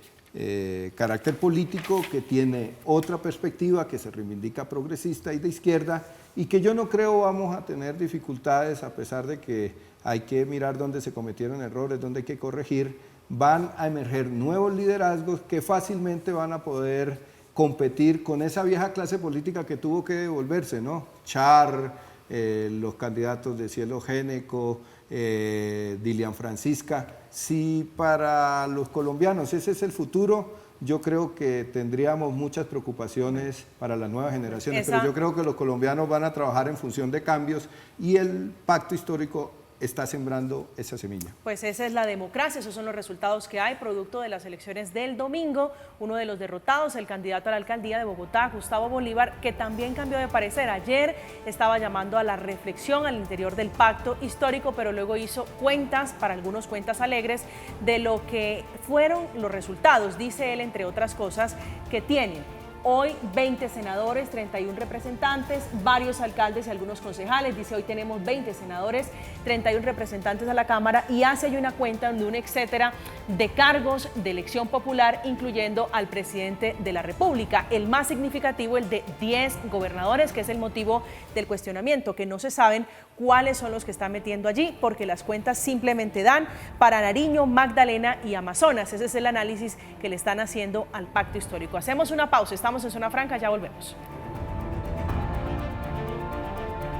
carácter político que tiene otra perspectiva, que se reivindica progresista y de izquierda, y que yo no creo vamos a tener dificultades, a pesar de que hay que mirar dónde se cometieron errores, dónde hay que corregir. Van a emerger nuevos liderazgos que fácilmente van a poder competir con esa vieja clase política que tuvo que devolverse, ¿no? Char, los candidatos de Cielo Géneco, Dilian Francisca. Si para los colombianos ese es el futuro, yo creo que tendríamos muchas preocupaciones para las nuevas generaciones, pero yo creo que los colombianos van a trabajar en función de cambios y el pacto histórico está sembrando esa semilla. Pues esa es la democracia, esos son los resultados que hay, producto de las elecciones del domingo. Uno de los derrotados, el candidato a la alcaldía de Bogotá, Gustavo Bolívar, que también cambió de parecer. Ayer estaba llamando a la reflexión al interior del pacto histórico, pero luego hizo cuentas, para algunos cuentas alegres, de lo que fueron los resultados. Dice él, entre otras cosas, que tienen hoy 20 senadores, 31 representantes, varios alcaldes y algunos concejales. Dice, hoy tenemos 20 senadores, 31 representantes a la Cámara, y hace ahí una cuenta de un etcétera de cargos de elección popular, incluyendo al presidente de la República. El más significativo, el de 10 gobernadores, que es el motivo del cuestionamiento, que no se saben cuáles son los que están metiendo allí, porque las cuentas simplemente dan para Nariño, Magdalena y Amazonas. Ese es el análisis que le están haciendo al pacto histórico. Hacemos una pausa, estamos en Zona Franca, ya volvemos.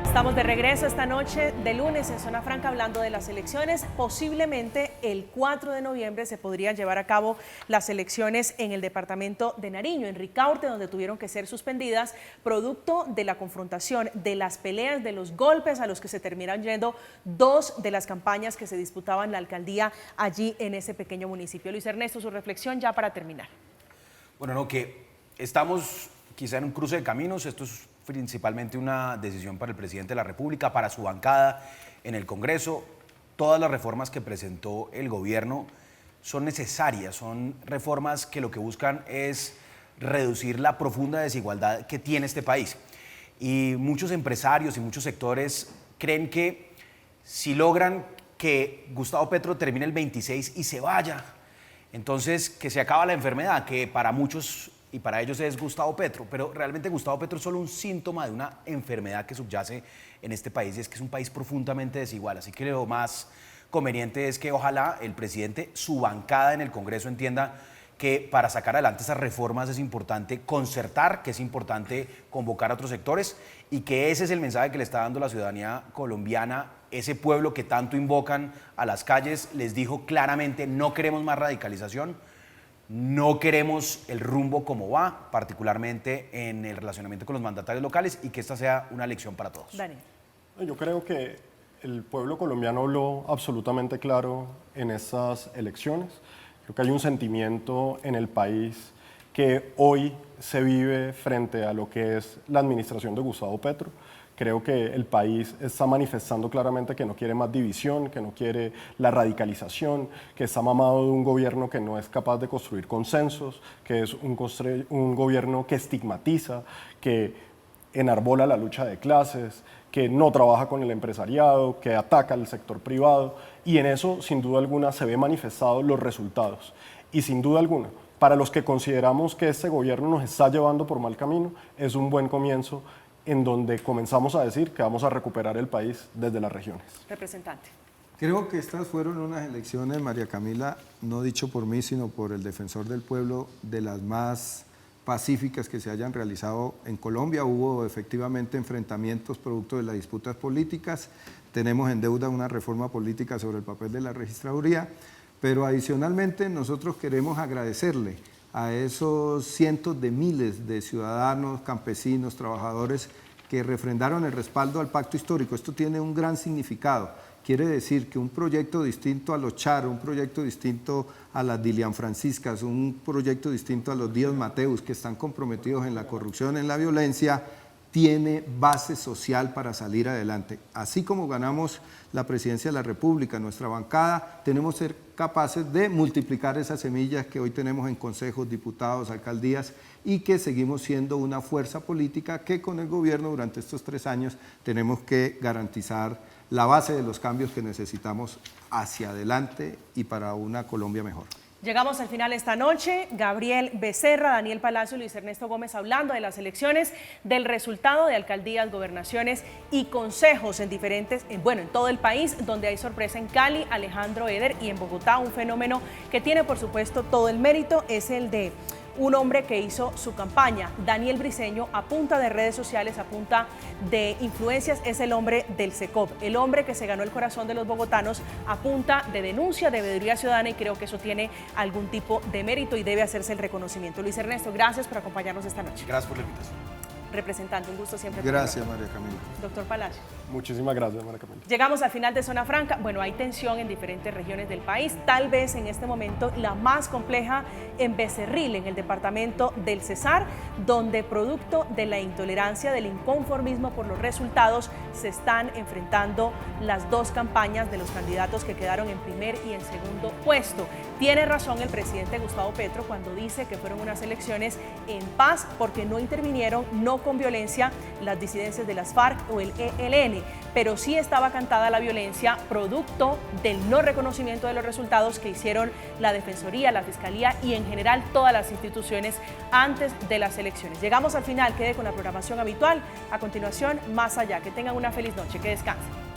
Estamos de regreso esta noche de lunes en Zona Franca hablando de las elecciones. Posiblemente el 4 de noviembre se podrían llevar a cabo las elecciones en el departamento de Nariño, en Ricaurte, donde tuvieron que ser suspendidas producto de la confrontación, de las peleas, de los golpes a los que se terminaron yendo dos de las campañas que se disputaban la alcaldía allí en ese pequeño municipio. Luis Ernesto, su reflexión ya para terminar. Bueno, no, que estamos quizá en un cruce de caminos. Esto es principalmente una decisión para el presidente de la República, para su bancada en el Congreso. Todas las reformas que presentó el gobierno son necesarias, son reformas que lo que buscan es reducir la profunda desigualdad que tiene este país. Y muchos empresarios y muchos sectores creen que si logran que Gustavo Petro termine el 26 y se vaya, entonces que se acaba la enfermedad, que para muchos y para ellos es Gustavo Petro, pero realmente Gustavo Petro es solo un síntoma de una enfermedad que subyace en este país, y es que es un país profundamente desigual. Así que lo más conveniente es que ojalá el presidente, su bancada en el Congreso, entienda que para sacar adelante esas reformas es importante concertar, que es importante convocar a otros sectores, y que ese es el mensaje que le está dando la ciudadanía colombiana. Ese pueblo que tanto invocan a las calles les dijo claramente: no queremos más radicalización, no queremos el rumbo como va, particularmente en el relacionamiento con los mandatarios locales, y que esta sea una lección para todos. Daniel. Yo creo que el pueblo colombiano habló absolutamente claro en estas elecciones. Creo que hay un sentimiento en el país que hoy se vive frente a lo que es la administración de Gustavo Petro. Creo que el país está manifestando claramente que no quiere más división, que no quiere la radicalización, que está mamado de un gobierno que no es capaz de construir consensos, que es un gobierno que estigmatiza, que enarbola la lucha de clases, que no trabaja con el empresariado, que ataca al sector privado, y en eso sin duda alguna se ve manifestados los resultados. Y sin duda alguna, para los que consideramos que este gobierno nos está llevando por mal camino, es un buen comienzo en donde comenzamos a decir que vamos a recuperar el país desde las regiones. Representante. Creo que estas fueron unas elecciones, María Camila, no dicho por mí, sino por el defensor del pueblo, de las más pacíficas que se hayan realizado en Colombia. Hubo efectivamente enfrentamientos producto de las disputas políticas. Tenemos en deuda una reforma política sobre el papel de la registraduría, pero adicionalmente nosotros queremos agradecerle a esos cientos de miles de ciudadanos, campesinos, trabajadores que refrendaron el respaldo al pacto histórico. Esto tiene un gran significado. Quiere decir que un proyecto distinto a los Charo, un proyecto distinto a las Dilian Franciscas, un proyecto distinto a los Díaz Mateus, que están comprometidos en la corrupción, en la violencia, tiene base social para salir adelante. Así como ganamos la presidencia de la República, nuestra bancada, tenemos que ser capaces de multiplicar esas semillas que hoy tenemos en consejos, diputados, alcaldías, y que seguimos siendo una fuerza política que con el gobierno durante estos 3 años tenemos que garantizar la base de los cambios que necesitamos hacia adelante y para una Colombia mejor. Llegamos al final esta noche. Gabriel Becerra, Daniel Palacio, Luis Ernesto Gómez hablando de las elecciones, del resultado de alcaldías, gobernaciones y consejos en todo el país, donde hay sorpresa en Cali, Alejandro Eder, y en Bogotá un fenómeno que tiene por supuesto todo el mérito es el de un hombre que hizo su campaña, Daniel Briceño, a punta de redes sociales, a punta de influencias, es el hombre del SECOP, el hombre que se ganó el corazón de los bogotanos a punta de denuncia, de veeduría ciudadana, y creo que eso tiene algún tipo de mérito y debe hacerse el reconocimiento. Luis Ernesto, gracias por acompañarnos esta noche. Gracias por la invitación. Representante, un gusto siempre. Gracias, María Camila. Doctor Palacio. Muchísimas gracias, María Camila. Llegamos al final de Zona Franca. Bueno, hay tensión en diferentes regiones del país, tal vez en este momento la más compleja en Becerril, en el departamento del Cesar, donde producto de la intolerancia, del inconformismo por los resultados, se están enfrentando las dos campañas de los candidatos que quedaron en primer y en segundo puesto. Tiene razón el presidente Gustavo Petro cuando dice que fueron unas elecciones en paz porque no intervinieron, no con violencia, las disidencias de las FARC o el ELN, pero sí estaba cantada la violencia producto del no reconocimiento de los resultados que hicieron la Defensoría, la Fiscalía y en general todas las instituciones antes de las elecciones. Llegamos al final, quede con la programación habitual. A continuación, Más Allá. Que tengan una feliz noche, que descansen.